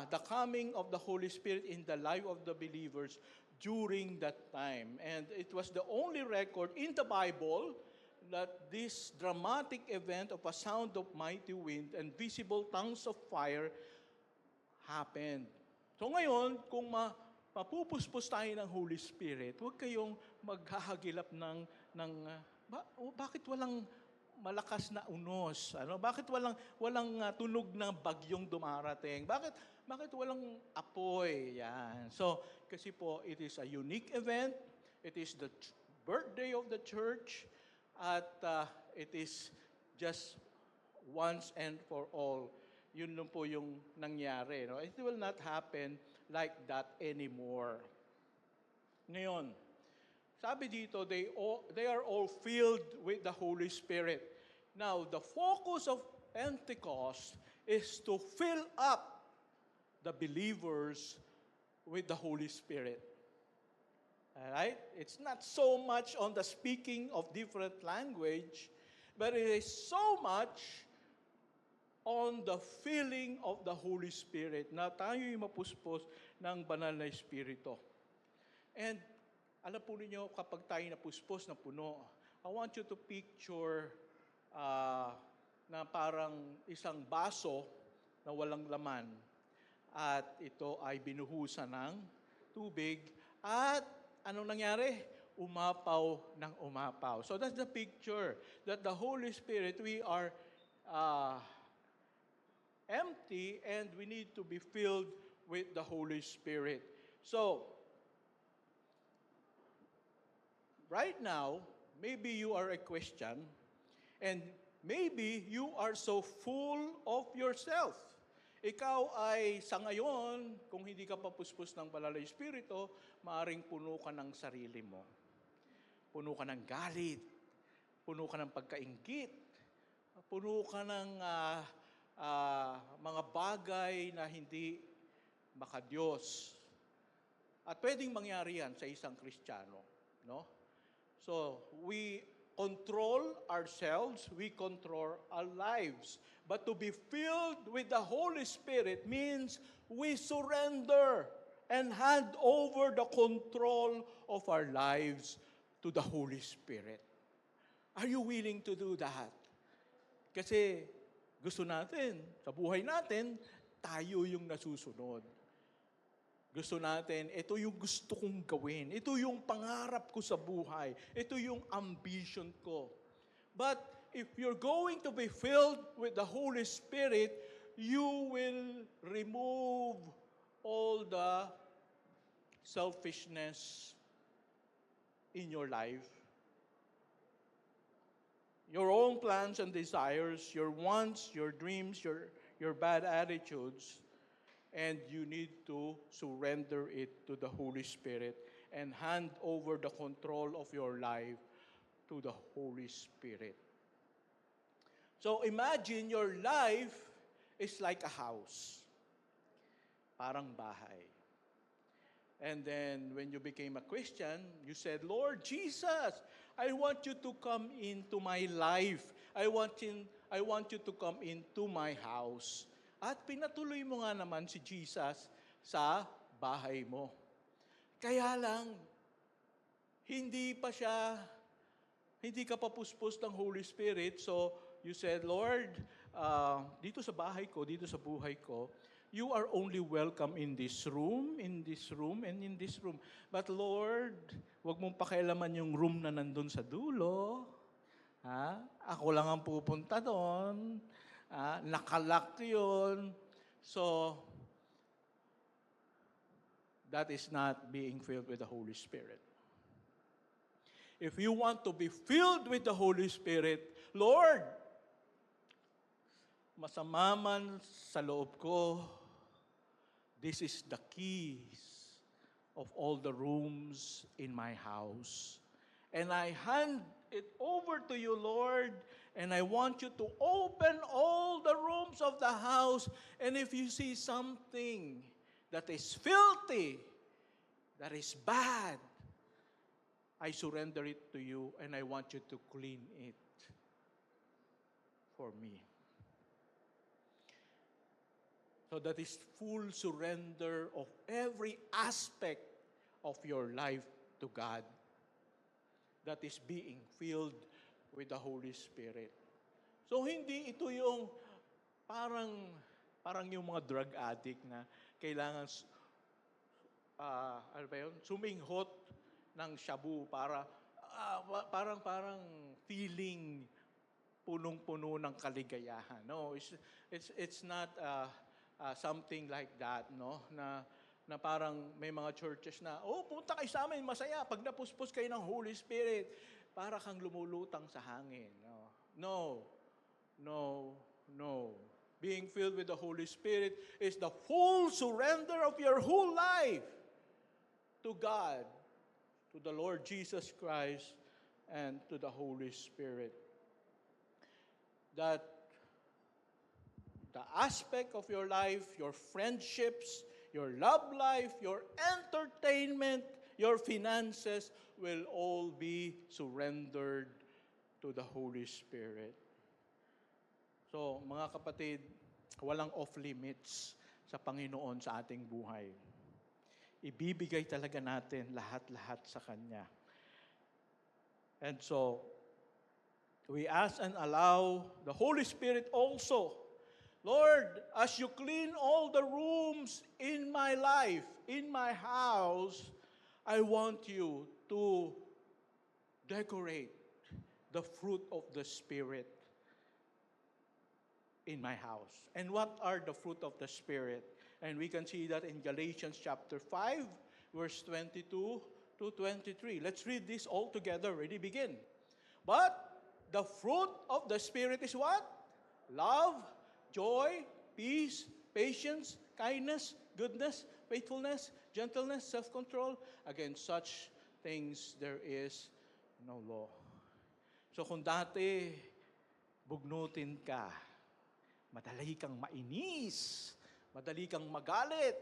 [SPEAKER 3] The coming of the Holy Spirit in the life of the believers during that time. And it was the only record in the Bible that this dramatic event of a sound of mighty wind and visible tongues of fire happened. So ngayon, kung mapupuspos tayo ng Holy Spirit, huwag kayong maghahagilap bakit walang malakas na unos? Ano? Bakit walang tunog na bagyong dumarating? Bakit walang apoy? Yan. So, kasi po, it is a unique event. It is the birthday of the church. At it is just once and for all. Yun lang po yung nangyari. No? It will not happen like that anymore. Ngayon, sabi dito, they are all filled with the Holy Spirit. Now, the focus of Pentecost is to fill up the believers with the Holy Spirit. All right? It's not so much on the speaking of different language, but it is so much on the filling of the Holy Spirit na tayo'y mapuspos ng banal na Espiritu. And alam po ninyo, kapag tayo napuspos na puno, I want you to picture na parang isang baso na walang laman at ito ay binuhusan ng tubig at anong nangyari? Umapaw ng umapaw. So that's the picture that the Holy Spirit, we are empty and we need to be filled with the Holy Spirit. So, right now, maybe you are a Christian and maybe you are so full of yourself. Ikaw ay sa ngayon, kung hindi ka papuspos ng Banal na Espiritu, maaring puno ka ng sarili mo. Puno ka ng galit, puno ka ng pagkainggit, puno ka ng mga bagay na hindi makadiyos. At pwedeng mangyari yan sa isang Kristiyano. No? So, we control ourselves, we control our lives. But to be filled with the Holy Spirit means we surrender and hand over the control of our lives to the Holy Spirit. Are you willing to do that? Kasi gusto natin, sa buhay natin, tayo yung nasusunod. Gusto natin, ito yung gusto kong gawin. Ito yung pangarap ko sa buhay. Ito yung ambition ko. But if you're going to be filled with the Holy Spirit, you will remove all the selfishness in your life. Your own plans and desires, your wants, your dreams, your bad attitudes, and you need to surrender it to the Holy Spirit and hand over the control of your life to the Holy Spirit. So imagine your life is like a house, parang bahay. And then when you became a Christian, you said, Lord Jesus, I want you to come into my life. I want you to come into my house. At pinatuloy mo nga naman si Jesus sa bahay mo. Kaya lang, hindi ka pa puspos ng Holy Spirit. So you said, Lord, dito sa bahay ko, dito sa buhay ko, you are only welcome in this room, and in this room. But Lord, wag mong pakialaman yung room na nandun sa dulo. Ha? Ako lang ang pupunta doon. Nakalock yun. So, that is not being filled with the Holy Spirit. if you want to be filled with the Holy Spirit, Lord, masama man sa loob ko, this is the keys of all the rooms in my house. And I hand it over to you, Lord, and I want you to open all the rooms of the house. And if you see something that is filthy, that is bad, I surrender it to you, and I want you to clean it for me. So that is full surrender of every aspect of your life to God that is being filled with the Holy Spirit. So hindi ito yung parang yung mga drug addict na kailangan ano ba yun? Suminghot ng shabu para parang feeling punong-puno ng kaligayahan. No, it's not something like that, no? Na parang may mga churches na, punta kayo sa amin, masaya. Pag napuspos kayo ng Holy Spirit, para kang lumulutang sa hangin. No. Being filled with the Holy Spirit is the full surrender of your whole life to God, to the Lord Jesus Christ, and to the Holy Spirit. That the aspect of your life, your friendships, your love life, your entertainment, your finances will all be surrendered to the Holy Spirit. So, mga kapatid, walang off-limits sa Panginoon sa ating buhay. Ibibigay talaga natin lahat-lahat sa Kanya. And so, we ask and allow the Holy Spirit also, Lord, as you clean all the rooms in my life, in my house, I want you to decorate the fruit of the Spirit in my house. And what are the fruit of the Spirit? And we can see that in Galatians chapter 5, verse 22 to 23. Let's read this all together. Ready? Begin. But the fruit of the Spirit is what? Love, joy, peace, patience, kindness, goodness, faithfulness, gentleness, self-control. Against such things there is no law. So kung dati, bugnutin ka, madali kang mainis, madali kang magalit,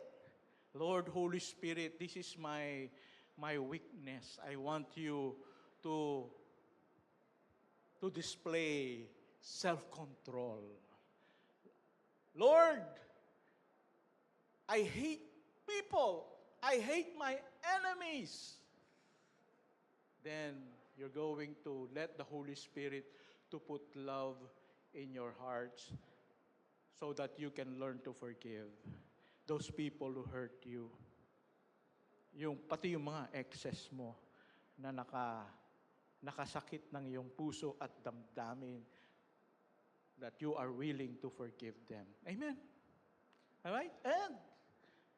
[SPEAKER 3] Lord, Holy Spirit, this is my weakness. I want you to display self-control. Lord, I hate people. I hate my enemies. Then you're going to let the Holy Spirit to put love in your hearts so that you can learn to forgive those people who hurt you. Pati yung mga exes mo na nakasakit ng iyong puso at damdamin, that you are willing to forgive them. Amen? Alright? And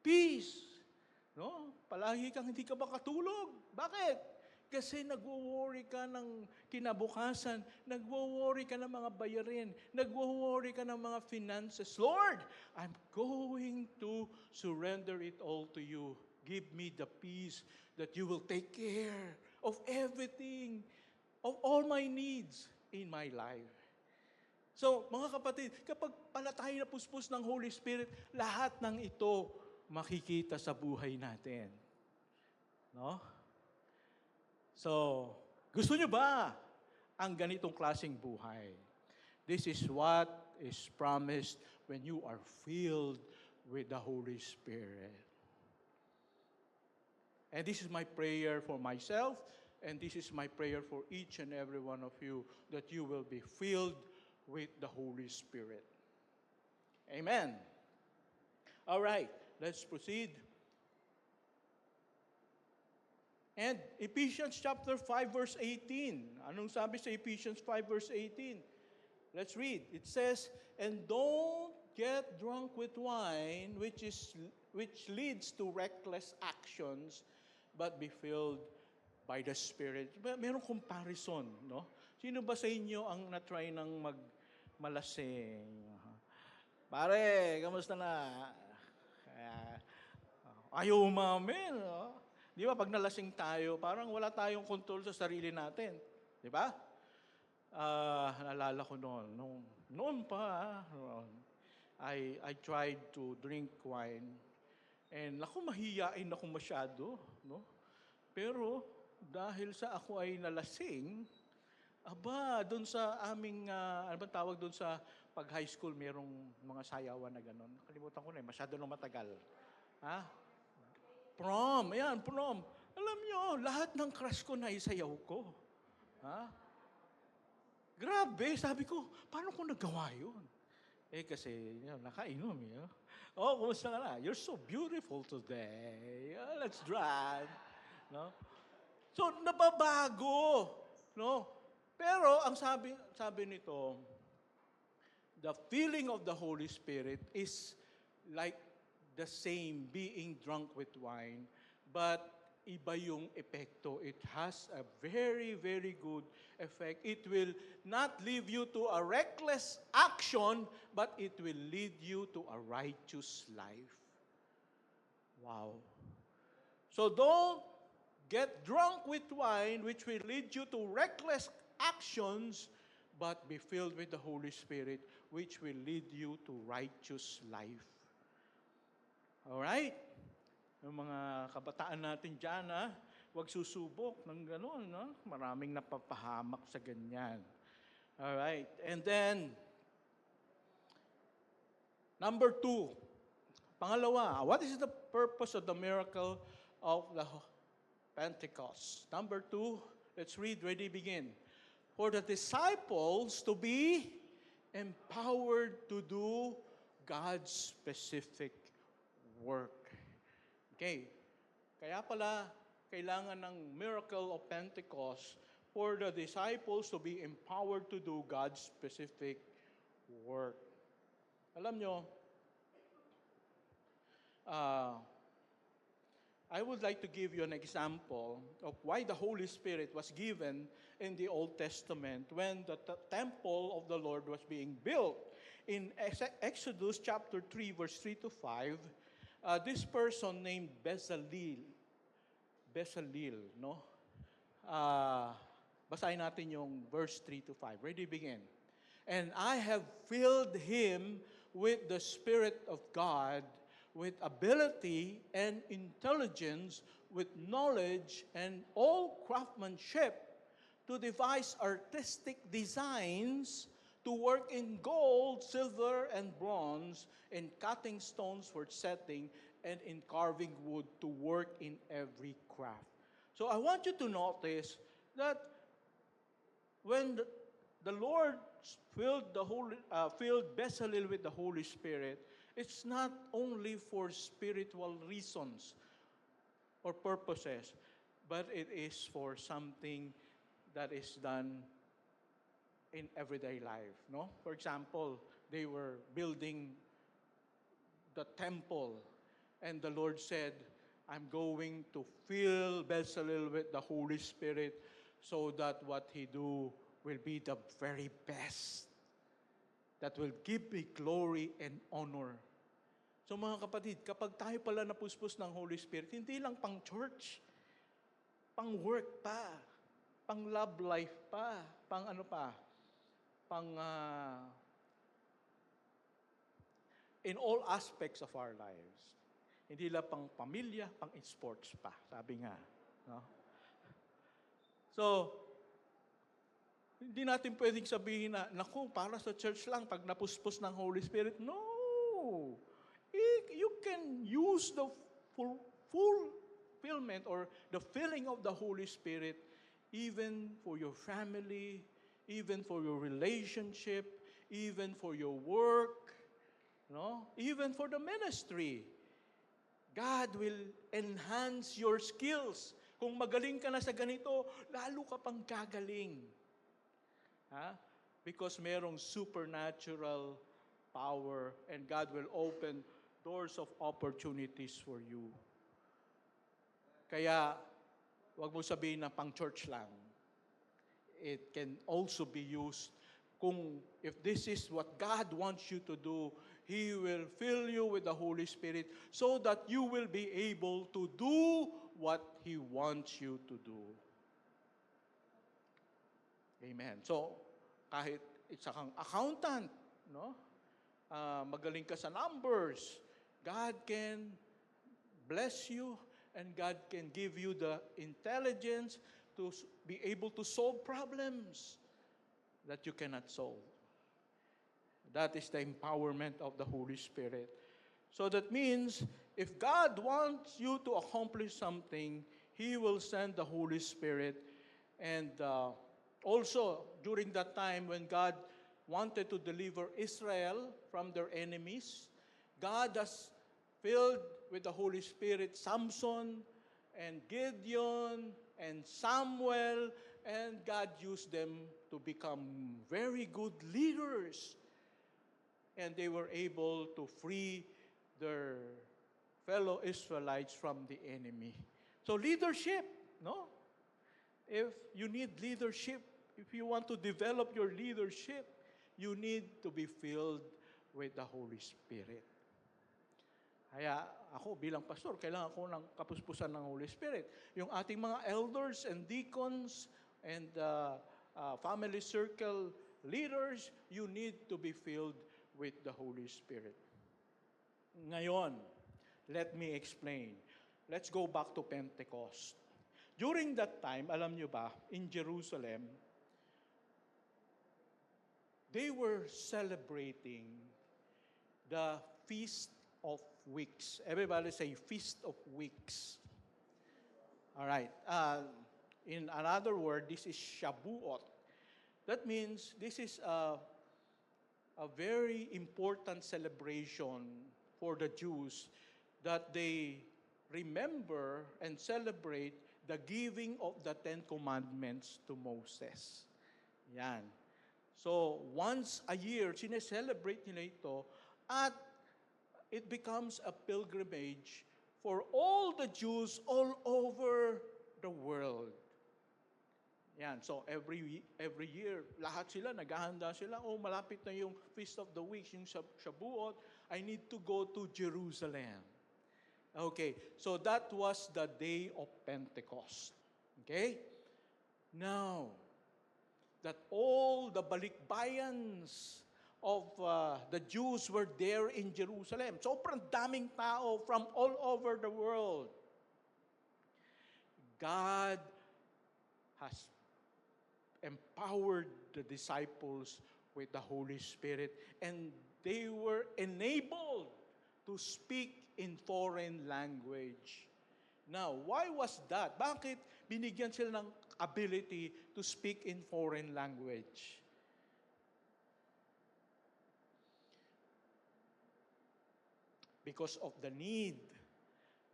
[SPEAKER 3] peace. No? Palagi kang hindi ka makatulog. Bakit? Kasi nagwo-worry ka ng kinabukasan, nagwo-worry ka ng mga bayarin, nagwo-worry ka ng mga finances. Lord, I'm going to surrender it all to you. Give me the peace that you will take care of everything, of all my needs in my life. So, mga kapatid, kapag pala tayo napuspos ng Holy Spirit, lahat ng ito makikita sa buhay natin. No? So, gusto nyo ba ang ganitong klaseng buhay? This is what is promised when you are filled with the Holy Spirit. And this is my prayer for myself, and this is my prayer for each and every one of you, that you will be filled with the Holy Spirit. Amen. All right, let's proceed. And Ephesians chapter 5 verse 18. Anong sabi sa Ephesians 5 verse 18? Let's read. It says, "And don't get drunk with wine, which leads to reckless actions, but be filled by the Spirit. Merong comparison, no? Sino ba sa inyo ang na-try ng malasing? Pare, kamusta na? Ayaw umamin. No? Di ba, pag nalasing tayo, parang wala tayong control sa sarili natin. Di ba? Naalala ko noon pa, I tried to drink wine. And ako, mahiyain ako masyado. No? Pero, dahil sa ako ay nalasing, doon sa aming, ano ba tawag doon sa pag-high school, merong mga sayawan na gano'n. Kalimutan ko na masyado nang matagal. Ha? Prom, ayan, prom. Alam nyo, lahat ng crush ko na isayaw ko. Ha? Grabe, sabi ko, paano ko nagawa yun? Kasi nakainom. Kumusta ka na? You're so beautiful today. Let's drive. No? So, nababago. No? Pero, ang sabi nito, the feeling of the Holy Spirit is like the same being drunk with wine, but iba yung epekto. It has a very, very good effect. It will not lead you to a reckless action, but it will lead you to a righteous life. Wow. So don't get drunk with wine, which will lead you to reckless actions, but be filled with the Holy Spirit, which will lead you to righteous life. Alright? Yung mga kabataan natin dyan, huwag susubok ng gano'n. No? Maraming napapahamak sa ganyan. Alright. And then, number 2. Pangalawa, what is the purpose of the miracle of the Pentecost? Number 2, let's read, ready, begin. For the disciples to be empowered to do God's specific work. Okay. Kaya pala, kailangan ng miracle of Pentecost for the disciples to be empowered to do God's specific work. Alam nyo, I would like to give you an example of why the Holy Spirit was given in the Old Testament when the temple of the Lord was being built. In Exodus chapter 3, verse 3 to 5, this person named Bezalel, no? Basahin natin yung verse 3 to 5. Ready, begin. And I have filled him with the Spirit of God, with ability and intelligence, with knowledge and all craftsmanship, to devise artistic designs, to work in gold, silver, and bronze, in cutting stones for setting, and in carving wood, to work in every craft. So I want you to notice that when the Lord filled Bezalel with the Holy Spirit, it's not only for spiritual reasons or purposes, but it is for something that is done in everyday life. No? For example, they were building the temple, and the Lord said, I'm going to fill Bezalel with the Holy Spirit so that what he do will be the very best, that will give me glory and honor. So mga kapatid, kapag tayo pala napuspos ng Holy Spirit, hindi lang pang church, pang work pa, pang love life pa, pang ano pa, pang in all aspects of our lives. Hindi lang pang pamilya, pang sports pa, sabi nga. No? So, hindi natin pwedeng sabihin na, naku, para sa church lang, pag napuspos ng Holy Spirit. No! You can use the fulfillment or the filling of the Holy Spirit even for your family, even for your relationship, even for your work, no? Even for the ministry. God will enhance your skills. Kung magaling ka na sa ganito, lalo ka pang gagaling. Because merong supernatural power and God will open doors of opportunities for you. Kaya, Huwag mo sabihin na pang church lang. It can also be used kung if this is what God wants you to do, He will fill you with the Holy Spirit so that you will be able to do what He wants you to do. Amen. So, kahit isa kang accountant, no? Magaling ka sa numbers, God can bless you and God can give you the intelligence to be able to solve problems that you cannot solve. That is the empowerment of the Holy Spirit. So that means if God wants you to accomplish something, He will send the Holy Spirit. And also, during that time when God wanted to deliver Israel from their enemies, God has filled with the Holy Spirit Samson and Gideon and Samuel, and God used them to become very good leaders. And they were able to free their fellow Israelites from the enemy. So leadership, no? If you need leadership, if you want to develop your leadership, you need to be filled with the Holy Spirit. Kaya ako bilang pastor, kailangan ko ng kapuspusan ng Holy Spirit. Yung ating mga elders and deacons and family circle leaders, you need to be filled with the Holy Spirit. Ngayon, let me explain. Let's go back to Pentecost. During that time, alam nyo ba, in Jerusalem, they were celebrating the Feast of Weeks. Everybody say Feast of Weeks. All right. In another word, this is Shabuot. That means this is a very important celebration for the Jews that they remember and celebrate the giving of the Ten Commandments to Moses. Yan. So, once a year, sineselebrate nila ito at it becomes a pilgrimage for all the Jews all over the world. Yan. So, every year, lahat sila, naghahanda sila, malapit na yung Feast of the Weeks, yung Shabuot, I need to go to Jerusalem. Okay, so that was the day of Pentecost. Okay? Now, that all the balikbayans of the Jews were there in Jerusalem. Sobrang daming tao from all over the world. God has empowered the disciples with the Holy Spirit, and they were enabled to speak in foreign language. Now, why was that? Bakit binigyan sila ng ability to speak in foreign language? Because of the need.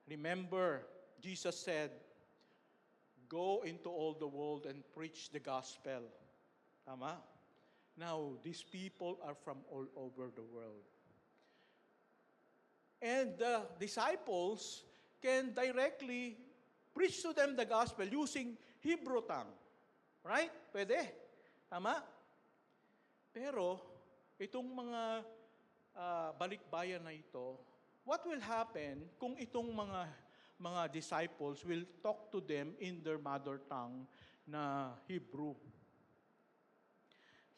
[SPEAKER 3] Remember, Jesus said, go into all the world and preach the gospel. Tama? Now, these people are from all over the world. And the disciples can directly preach to them the gospel using Hebrew tongue. Right? Pwede. Tama? Pero, itong mga balikbayan na ito, what will happen kung itong mga disciples will talk to them in their mother tongue na Hebrew?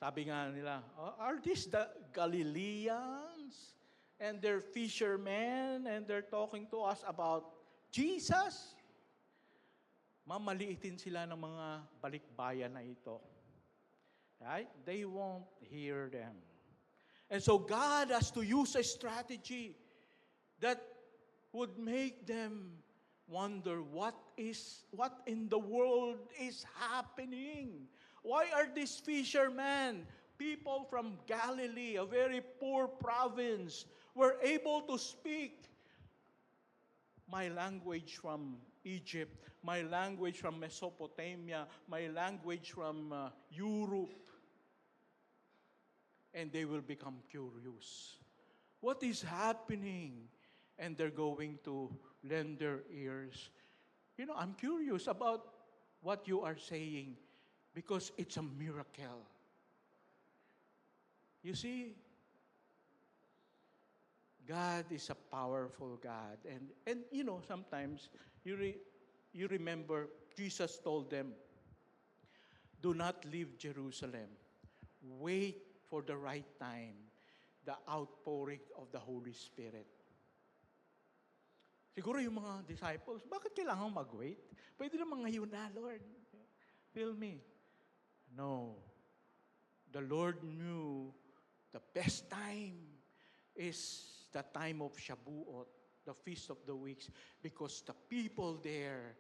[SPEAKER 3] Sabi nga nila, are these the Galileans? And they're fishermen, and they're talking to us about Jesus? Mamaliitin sila ng mga balikbayan na ito. Right? They won't hear them. And so God has to use a strategy that would make them wonder what in the world is happening. Why are these fishermen, people from Galilee, a very poor province, were able to speak my language from Egypt, my language from Mesopotamia, my language from Europe, and they will become curious. What is happening? And they're going to lend their ears. You know, I'm curious about what you are saying because it's a miracle. You see, God is a powerful God. And you know, sometimes you remember Jesus told them, do not leave Jerusalem. Wait for the right time, the outpouring of the Holy Spirit. Siguro yung mga disciples, bakit kailangan mag-wait? Pwede naman ngayon na, Lord. Fill me. No. The Lord knew the best time is the time of Shabuot, the Feast of the Weeks, because the people there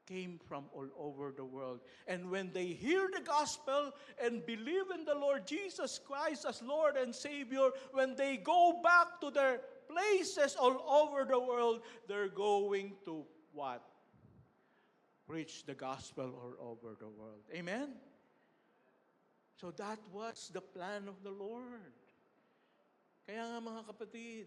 [SPEAKER 3] came from all over the world. And when they hear the gospel and believe in the Lord Jesus Christ as Lord and Savior, when they go back to their places all over the world, they're going to what? Preach the gospel all over the world. Amen? So that was the plan of the Lord. Kaya nga mga kapatid,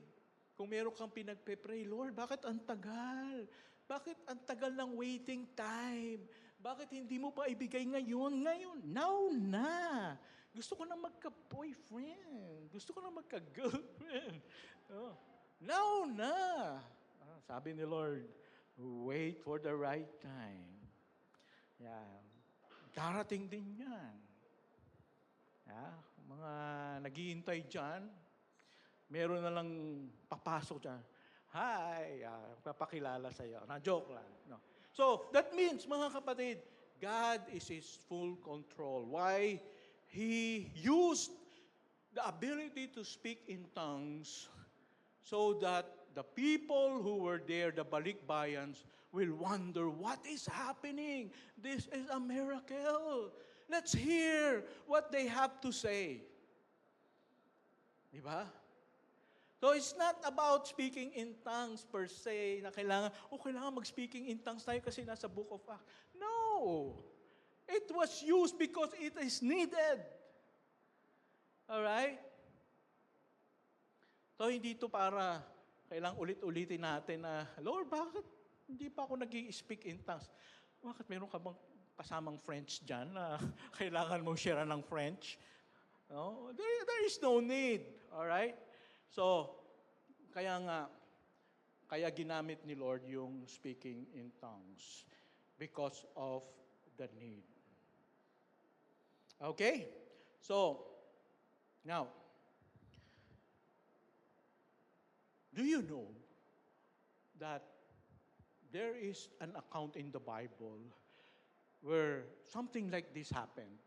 [SPEAKER 3] kung meron kang pinagpe-pray, Lord, bakit ang tagal? Bakit ang tagal ng waiting time? Bakit hindi mo pa ibigay ngayon? Ngayon, now na. Gusto ko na magka-boyfriend. Gusto ko na magka-girlfriend. Oh, now na. Sabi ni Lord, wait for the right time. Yeah. Darating din yan. Yeah. Mga naghihintay dyan, meron na lang papasok dyan. Hi, papakilala sa iyo. Na-joke lang. No. So, that means, mga kapatid, God is His full control. Why? He used the ability to speak in tongues so that the people who were there, the balikbayans, will wonder, what is happening? This is a miracle. Let's hear what they have to say. Diba? So it's not about speaking in tongues per se, na kailangan mag-speaking in tongues tayo kasi nasa Book of Acts. No! It was used because it is needed. Alright? So hindi ito para kailangang ulit-ulitin natin na, Lord, bakit hindi pa ako nag-i-speak in tongues? Bakit meron ka bang kasamang French dyan na kailangan mong share ng French? No? There is no need. Alright? So, kaya ginamit ni Lord yung speaking in tongues because of the need. Okay? So, now, do you know that there is an account in the Bible where something like this happened?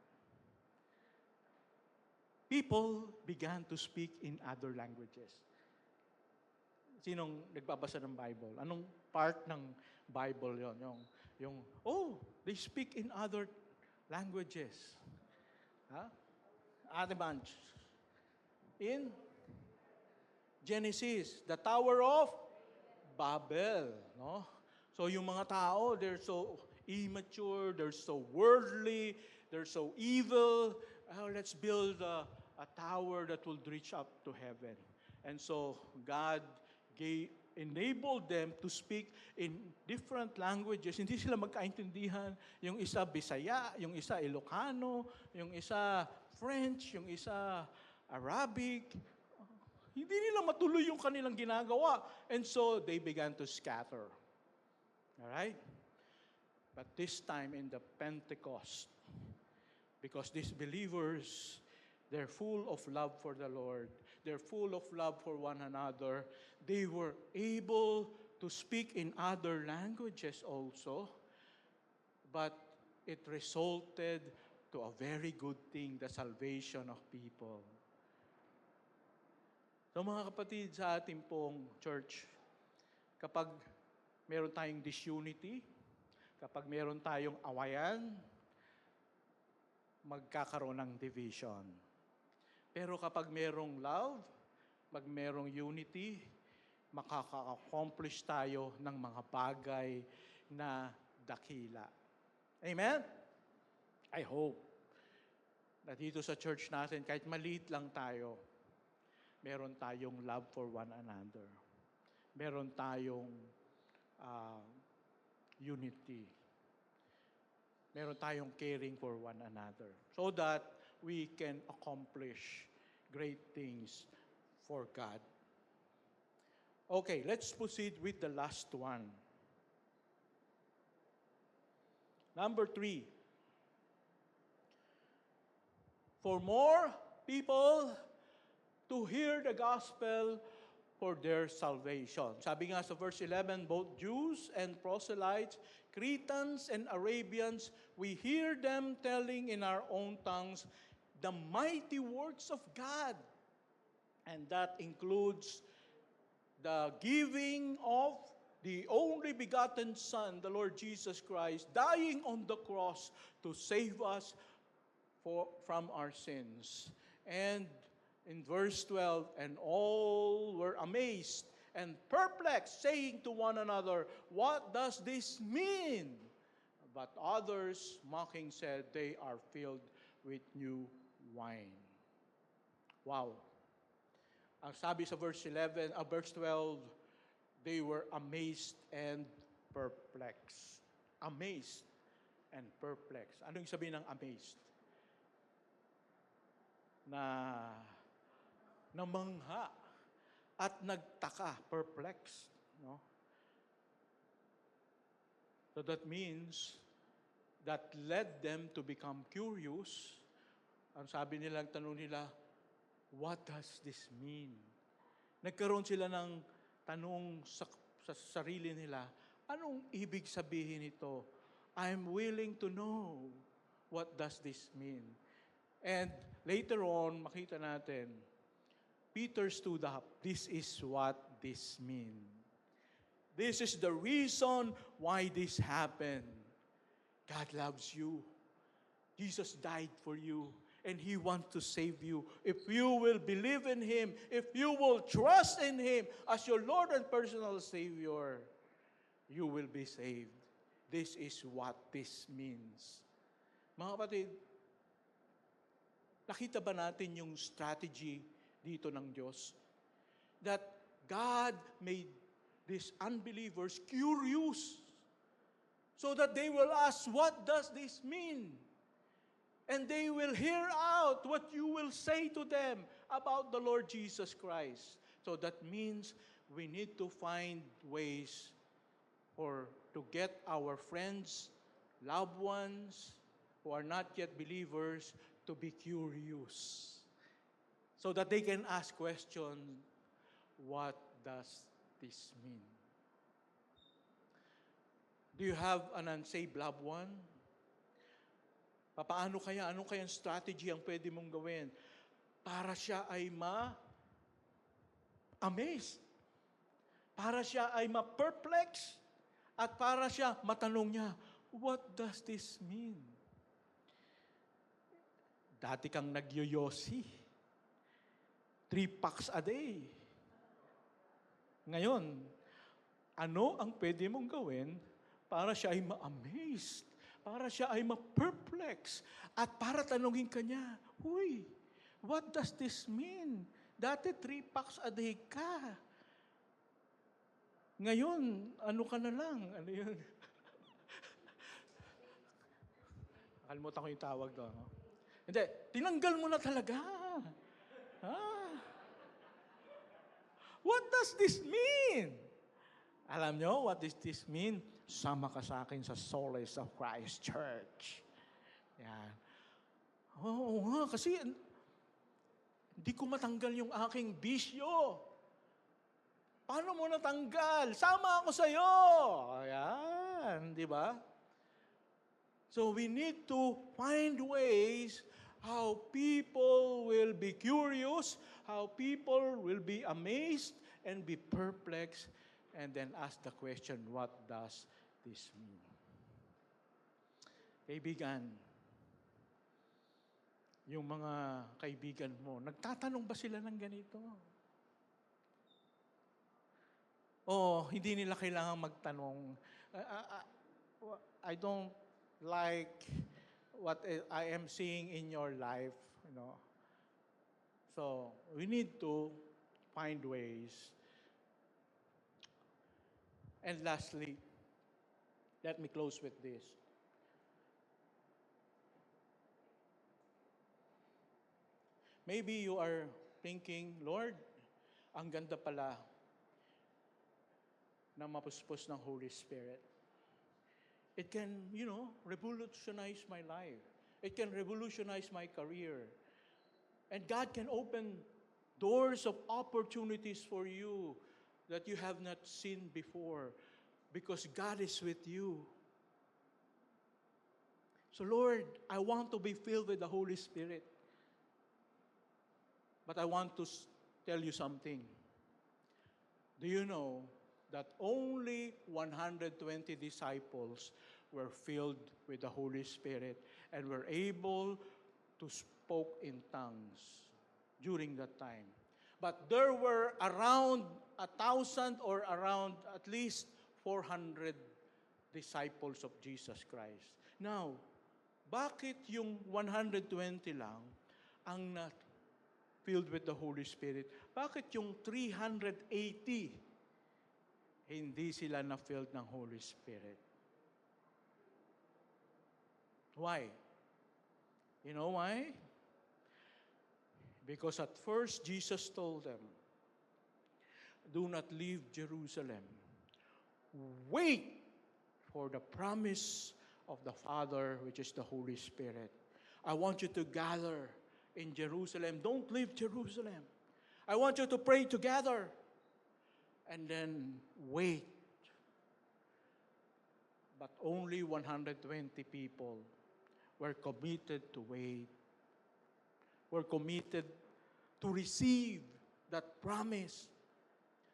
[SPEAKER 3] People began to speak in other languages. Sinong nagbabasa ng Bible? Anong part ng Bible yon? They speak in other languages. Ate Bunch. In Genesis, the Tower of Babel. No? So yung mga tao, they're so immature, they're so worldly, they're so evil. Let's build a tower that will reach up to heaven. And so God enabled them to speak in different languages. Hindi sila magkaintindihan. Yung isa Bisaya, yung isa Ilocano, yung isa French, yung isa Arabic. Hindi nila matuloy yung kanilang ginagawa. And so they began to scatter. Alright? But this time in the Pentecost, because these believers, they're full of love for the Lord. They're full of love for one another. They were able to speak in other languages also. But it resulted to a very good thing, the salvation of people. So mga kapatid sa ating pong church, kapag meron tayong disunity, kapag meron tayong awayan, magkakaroon ng division. Pero kapag merong love, merong unity, makaka-accomplish tayo ng mga bagay na dakila. Amen? I hope na dito sa church natin, kahit maliit lang tayo, meron tayong love for one another. Meron tayong unity. meron tayong caring for one another so that we can accomplish great things for God. Okay, let's proceed with the last one. Number 3. For more people to hear the gospel for their salvation. Sabi nga sa verse 11, both Jews and proselytes, Cretans and Arabians, we hear them telling in our own tongues the mighty works of God. And that includes the giving of the only begotten Son, the Lord Jesus Christ, dying on the cross to save us from our sins. And in verse 12, and all were amazed and perplexed, saying to one another, what does this mean? But others, mocking, said, they are filled with new wine. Wow. Ang sabi sa verse 12, they were amazed and perplexed. Amazed and perplexed. Ano yung sabihin ng amazed? Namangha at nagtaka, perplexed, no? So that means that led them to become curious. Ang sabi nila, ang tanong nila, what does this mean? Nagkaroon sila ng tanong sa sarili nila, anong ibig sabihin ito? I'm willing to know what does this mean. And later on, makita natin, Peter stood up. This is what this means. This is the reason why this happened. God loves you. Jesus died for you. And He wants to save you. If you will believe in Him, if you will trust in Him as your Lord and personal Savior, you will be saved. This is what this means. Mga kapatid, nakita ba natin yung strategy dito ng Diyos? That God made these unbelievers curious so that they will ask, what does this mean? And they will hear out what you will say to them about the Lord Jesus Christ. So that means we need to find ways to get our friends, loved ones, who are not yet believers, to be curious. So that they can ask questions, what does this mean? Do you have an unsaved loved one? Paano kaya? Anong kayang strategy ang pwede mong gawin para siya ay ma-amaze, para siya ay ma-perplex, at para siya matanong niya, what does this mean? Dati kang nagyoyosi, 3 packs a day. Ngayon, ano ang pwede mong gawin para siya ay ma-amaze, para siya ay ma-perplex, at para tanungin ka niya, huy, what does this mean? Dati 3 packs a day ka. Ngayon, ano ka na lang? Ano yun? Kalimutan ko yung tawag doon. No? Hindi, tinanggal mo na talaga. What does this mean? Alam nyo, what does this mean? Sama ka sa akin sa Solace of Christ Church. Yan. Oo nga, kasi hindi ko matanggal yung aking bisyo. Paano mo natanggal? Sama ako sa'yo. Ayan, di ba? So we need to find ways how people will be curious, how people will be amazed and be perplexed, and then ask the question, what does this mean? Kaibigan, yung mga kaibigan mo, nagtatanong ba sila ng ganito? O hindi nila kailangan magtanong. I don't like what I am seeing in your life, you know. So, we need to find ways. And lastly, let me close with this. Maybe you are thinking, Lord, ang ganda pala na mapuspos ng Holy Spirit. It can, revolutionize my life. It can revolutionize my career. And God can open doors of opportunities for you that you have not seen before because God is with you. So Lord, I want to be filled with the Holy Spirit. But I want to tell you something. Do you know that only 120 disciples were filled with the Holy Spirit and were able to speak in tongues during that time? But there were around 1,000 or around at least 400 disciples of Jesus Christ. Now, bakit yung 120 lang ang filled with the Holy Spirit? Bakit yung 380 hindi sila na-filled ng Holy Spirit? Why? You know why? Because at first, Jesus told them, do not leave Jerusalem. Wait for the promise of the Father, which is the Holy Spirit. I want you to gather in Jerusalem. Don't leave Jerusalem. I want you to pray together. And then wait. But only 120 people were committed to wait. Were committed to receive that promise.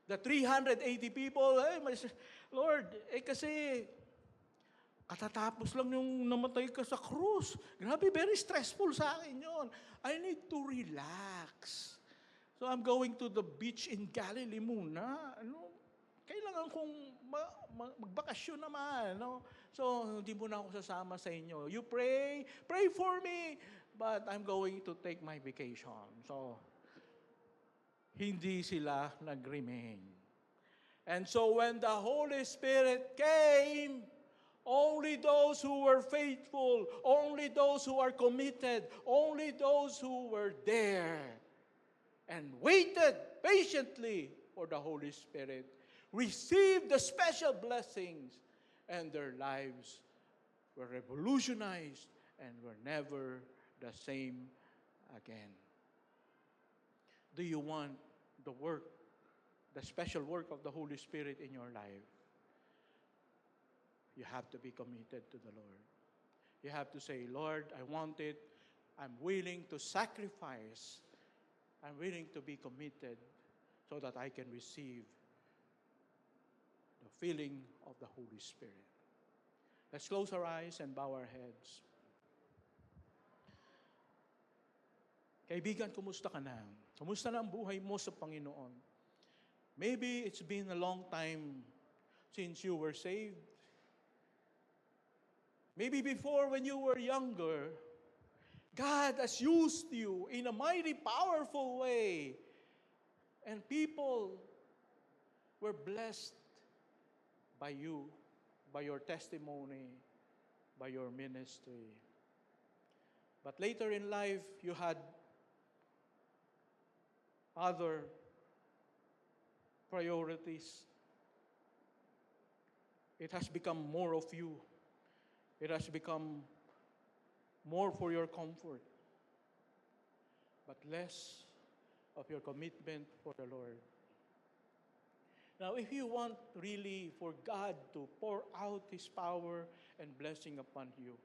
[SPEAKER 3] The 380 people, Lord, kasi katatapos lang yung namatay ka sa krus. Grabe, very stressful sa akin yun. I need to relax. So I'm going to the beach in Galilee muna. Kailangan kong magbakasyon naman. So hindi muna ako sasama sa inyo. You pray for me, but I'm going to take my vacation. So hindi sila nag-remain. And so when the Holy Spirit came, only those who were faithful, only those who are committed, only those who were there and waited patiently for the Holy Spirit, received the special blessings, and their lives were revolutionized and were never the same again. Do you want the work, the special work of the Holy Spirit in your life? You have to be committed to the Lord. You have to say, Lord, I want it. I'm willing to sacrifice. I'm willing to be committed so that I can receive the filling of the Holy Spirit. Let's close our eyes and bow our heads. Kaibigan, kumusta ka na? Kumusta na ang buhay mo sa Panginoon? Maybe it's been a long time since you were saved. Maybe before when you were younger, God has used you in a mighty, powerful way. And people were blessed by you, by your testimony, by your ministry. But later in life, you had other priorities. It has become more of you. It has become more for your comfort, but less of your commitment for the Lord. Now, if you want really for God to pour out His power and blessing upon you,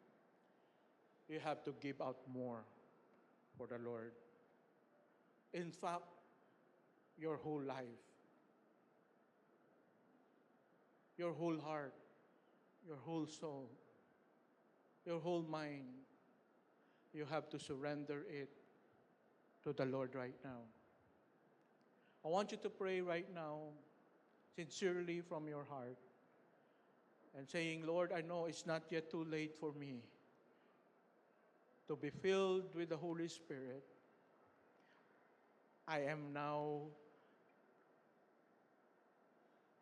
[SPEAKER 3] you have to give out more for the Lord. In fact, your whole life, your whole heart, your whole soul, your whole mind, you have to surrender it to the Lord right now. I want you to pray right now, sincerely from your heart, and saying, Lord, I know it's not yet too late for me to be filled with the Holy Spirit. I am now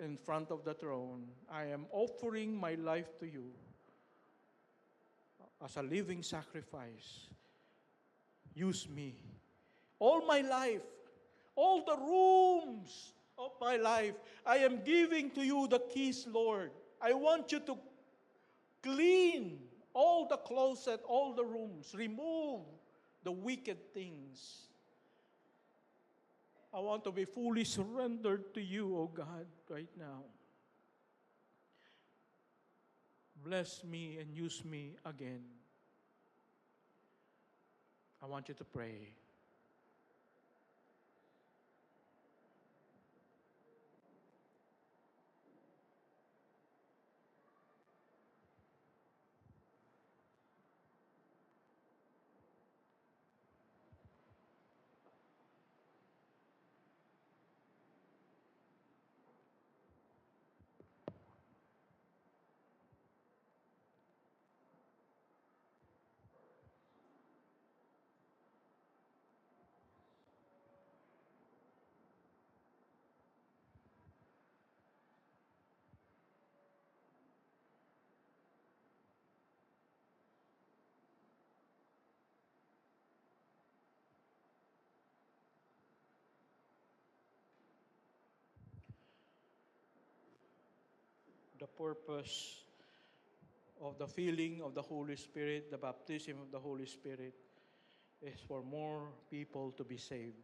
[SPEAKER 3] in front of the throne. I am offering my life to you as a living sacrifice. Use me all my life, all the rooms of my life, I am giving to you the keys, Lord. I want you to clean all the closet, all the rooms, remove the wicked things. I want to be fully surrendered to you, O God, right now. Bless me and use me again. I want you to pray. The purpose of the filling of the Holy Spirit, the baptism of the Holy Spirit, is for more people to be saved.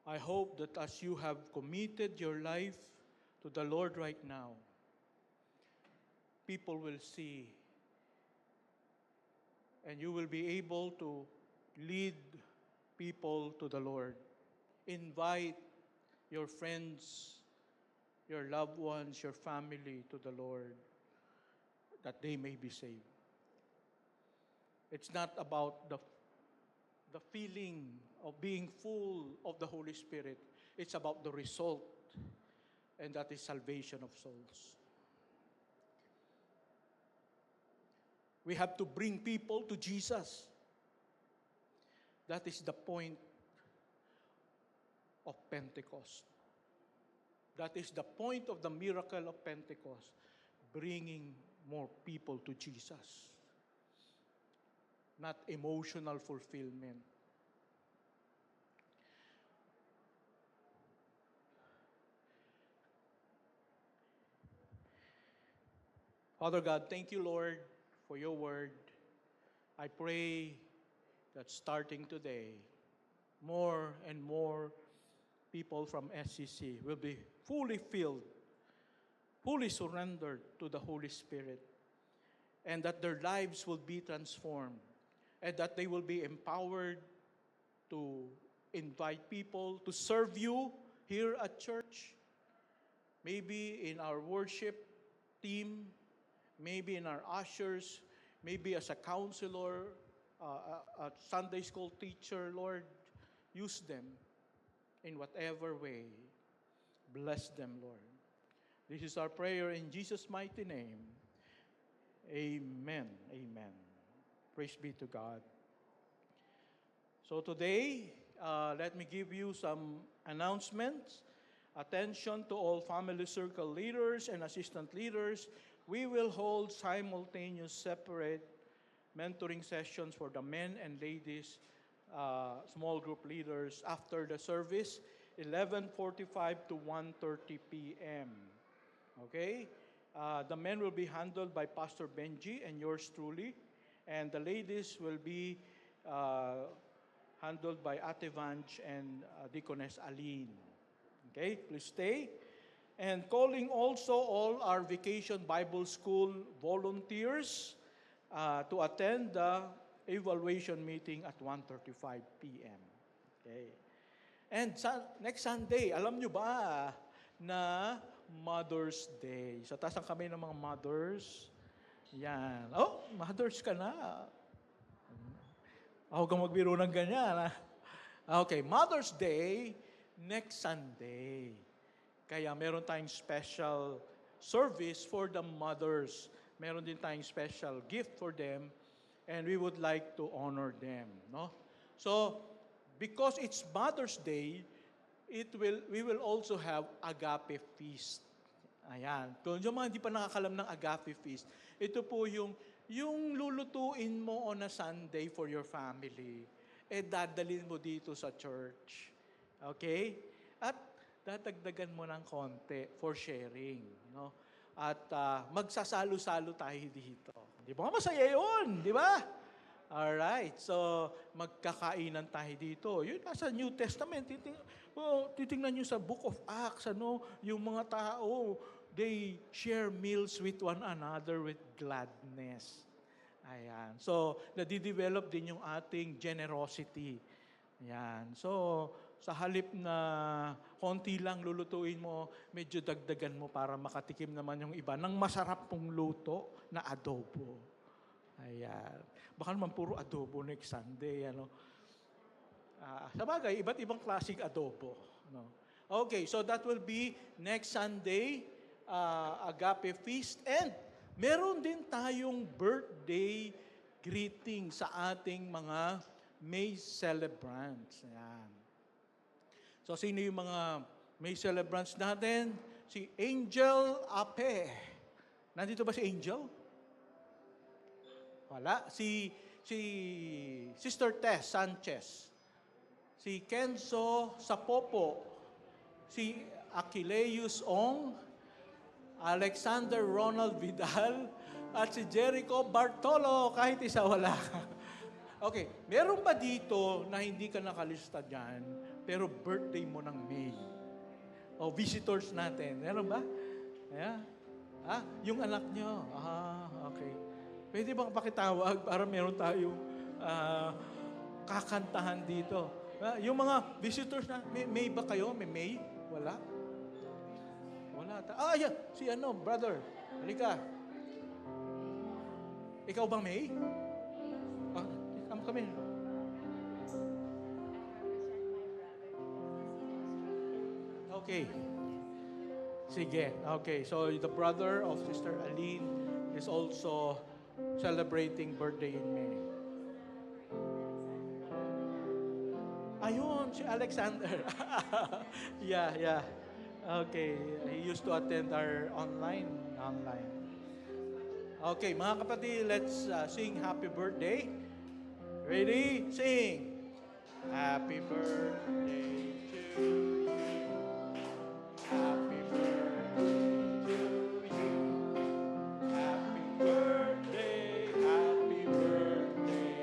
[SPEAKER 3] I hope that as you have committed your life to the Lord right now, people will see and you will be able to lead people to the Lord. Invite your friends, your loved ones, your family to the Lord, that they may be saved. It's not about the feeling of being full of the Holy Spirit. It's about the result, and that is salvation of souls. We have to bring people to Jesus. That is the point of Pentecost. That is the point of the miracle of Pentecost, bringing more people to Jesus. Not emotional fulfillment. Father God, thank you, Lord, for your word. I pray that starting today, more and more people from SCC will be fully filled, fully surrendered to the Holy Spirit, and that their lives will be transformed, and that they will be empowered to invite people to serve you here at church, maybe in our worship team, maybe in our ushers, maybe as a counselor, a Sunday school teacher. Lord, use them in whatever way. Bless them, Lord. This is our prayer in Jesus' mighty name. Amen. Amen. Praise be to God. So today, let me give you some announcements. Attention to all family circle leaders and assistant leaders. We will hold simultaneous separate mentoring sessions for the men and ladies, small group leaders after the service, 11:45 to 1:30 p.m. Okay? The men will be handled by Pastor Benji and yours truly, and the ladies will be handled by Ate Vanch and Deaconess Aline. Okay? Please stay. And calling also all our Vacation Bible School volunteers to attend the evaluation meeting at 1:35 p.m. Okay. And next Sunday, alam nyo ba na Mother's Day? So, taas ang kamay ng mga mothers. Yan. Oh, mothers ka na. Ako kang magbiro ng ganyan. Okay, Mother's Day, next Sunday. Kaya meron tayong special service for the mothers. Meron din tayong special gift for them, and we would like to honor them. No? So, because it's Mother's Day, we will also have Agape Feast. Ayan. Kung yung mga hindi pa nakakalam ng Agape Feast, ito po yung lulutuin mo on a Sunday for your family. dadalhin mo dito sa church. Okay? At dadagdagan mo ng konti for sharing. No? At magsasalo-salo tayo dito. Di ba? Masaya yun, di ba? Alright, so magkakainan tayo dito. Yun nasa New Testament. Titingnan nyo sa Book of Acts, yung mga tao, they share meals with one another with gladness. Ayan. So, nadidevelop din yung ating generosity. Ayan. So, sa halip na konti lang lulutuin mo, medyo dagdagan mo para makatikim naman yung iba ng masarap pong luto na adobo. Ayan. Baka naman puro adobo next Sunday. Sa bagay, iba't ibang klaseng adobo. Okay, so that will be next Sunday, Agape Feast. And meron din tayong birthday greeting sa ating mga May celebrants. Ayan. So, sino yung mga May celebrants natin? Si Angel Ape. Nandito ba si Angel? Wala. Si Sister Tess Sanchez. Si Kenzo Sapopo. Si Aquileus Ong. Alexander Ronald Vidal. At si Jericho Bartolo. Kahit isa wala. Okay. Meron ba dito na hindi ka nakalista dyan, pero birthday mo ng May? O visitors natin. Meron ba? Yeah. Yung anak nyo. Okay. Pwede bang pakitawag para meron tayong kakantahan dito? Yung mga visitors na, may ba kayo? May? Wala? Wala. Yan. Si brother. Halika. Ikaw bang May? Come in. Okay. Sige. Okay. So, the brother of Sister Aline is also celebrating birthday in May. Ayun, si Alexander. Yeah. Okay. He used to attend our online. Okay, mga kapatid, let's sing happy birthday. Ready? Sing. Happy birthday to you. Happy birthday to you. Happy birthday, happy birthday.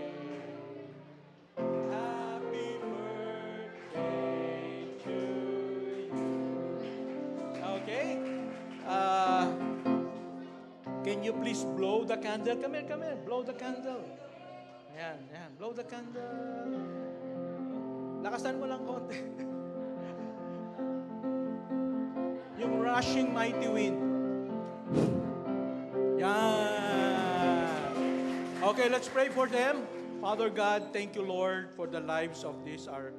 [SPEAKER 3] Happy birthday to you. Okay? Can you please blow the candle? Come here. Blow the candle. Ayan. Blow the candle. Lakasan mo lang konti. Yung rushing mighty wind. Yan. Okay, let's pray for them. Father God, thank you, Lord, for the lives of these our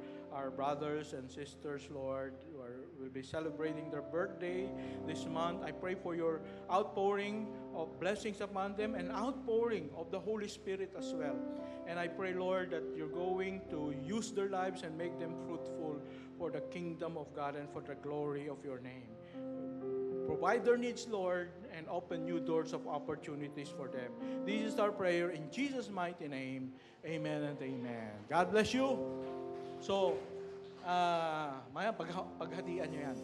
[SPEAKER 3] brothers and sisters, Lord, who will be celebrating their birthday this month. I pray for your outpouring of blessings upon them and outpouring of the Holy Spirit as well. And I pray, Lord, that you're going to use their lives and make them fruitful for the kingdom of God and for the glory of your name. Provide their needs, Lord, and open new doors of opportunities for them. This is our prayer in Jesus' mighty name. Amen and amen. God bless you. So, maya, paghatian nyo yan.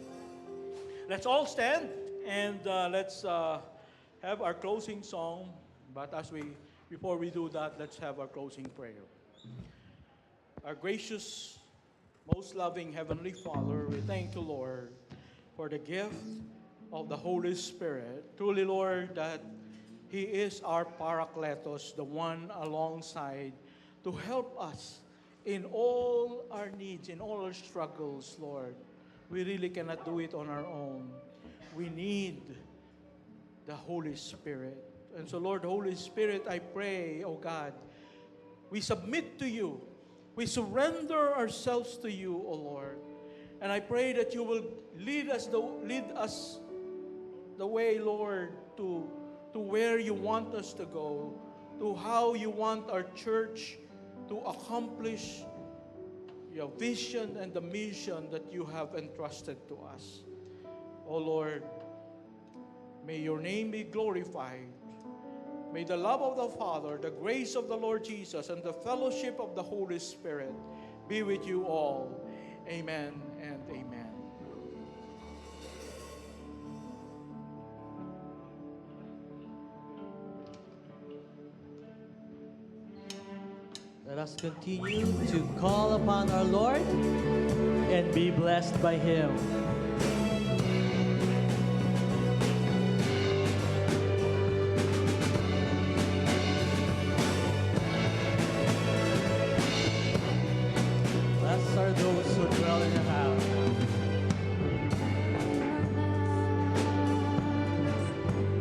[SPEAKER 3] Let's all stand and let's have our closing song. But before we do that, let's have our closing prayer. Our gracious, most loving Heavenly Father, we thank you, Lord, for the gift of the Holy Spirit. Truly, Lord, that He is our Parakletos, the one alongside to help us in all our needs, in all our struggles, Lord. We really cannot do it on our own. We need the Holy Spirit. And so, Lord, Holy Spirit, I pray, oh God, we submit to you. We surrender ourselves to you, oh Lord. And I pray that you will lead us the way, Lord, to where you want us to go, to how you want our church to accomplish your vision and the mission that you have entrusted to us. Oh Lord, may your name be glorified. May the love of the Father, the grace of the Lord Jesus, and the fellowship of the Holy Spirit be with you all. Amen and amen.
[SPEAKER 1] Let us continue to call upon our Lord and be blessed by Him. Blessed are those who dwell in your house.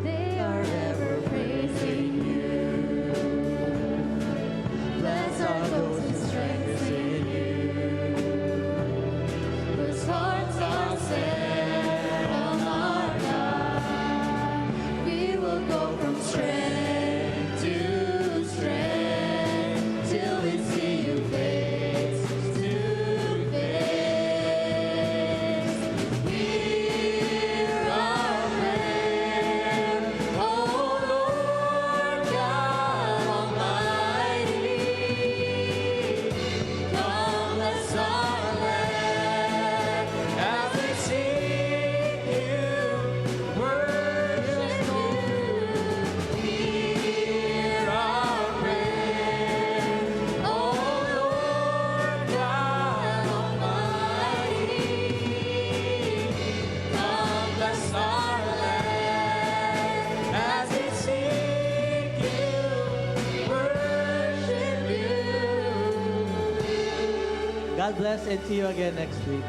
[SPEAKER 2] They are ever praising you. Blessed are those who strengthen you, whose hearts are set on our God. We will go from strength to strength till we see you face to face. Hear our prayer, O Lord God Almighty. Come, bless our land as we seek you, worship you. Hear our prayer, O Lord God Almighty. Come, bless our land as we seek you, worship you.
[SPEAKER 1] God bless and see you again next week.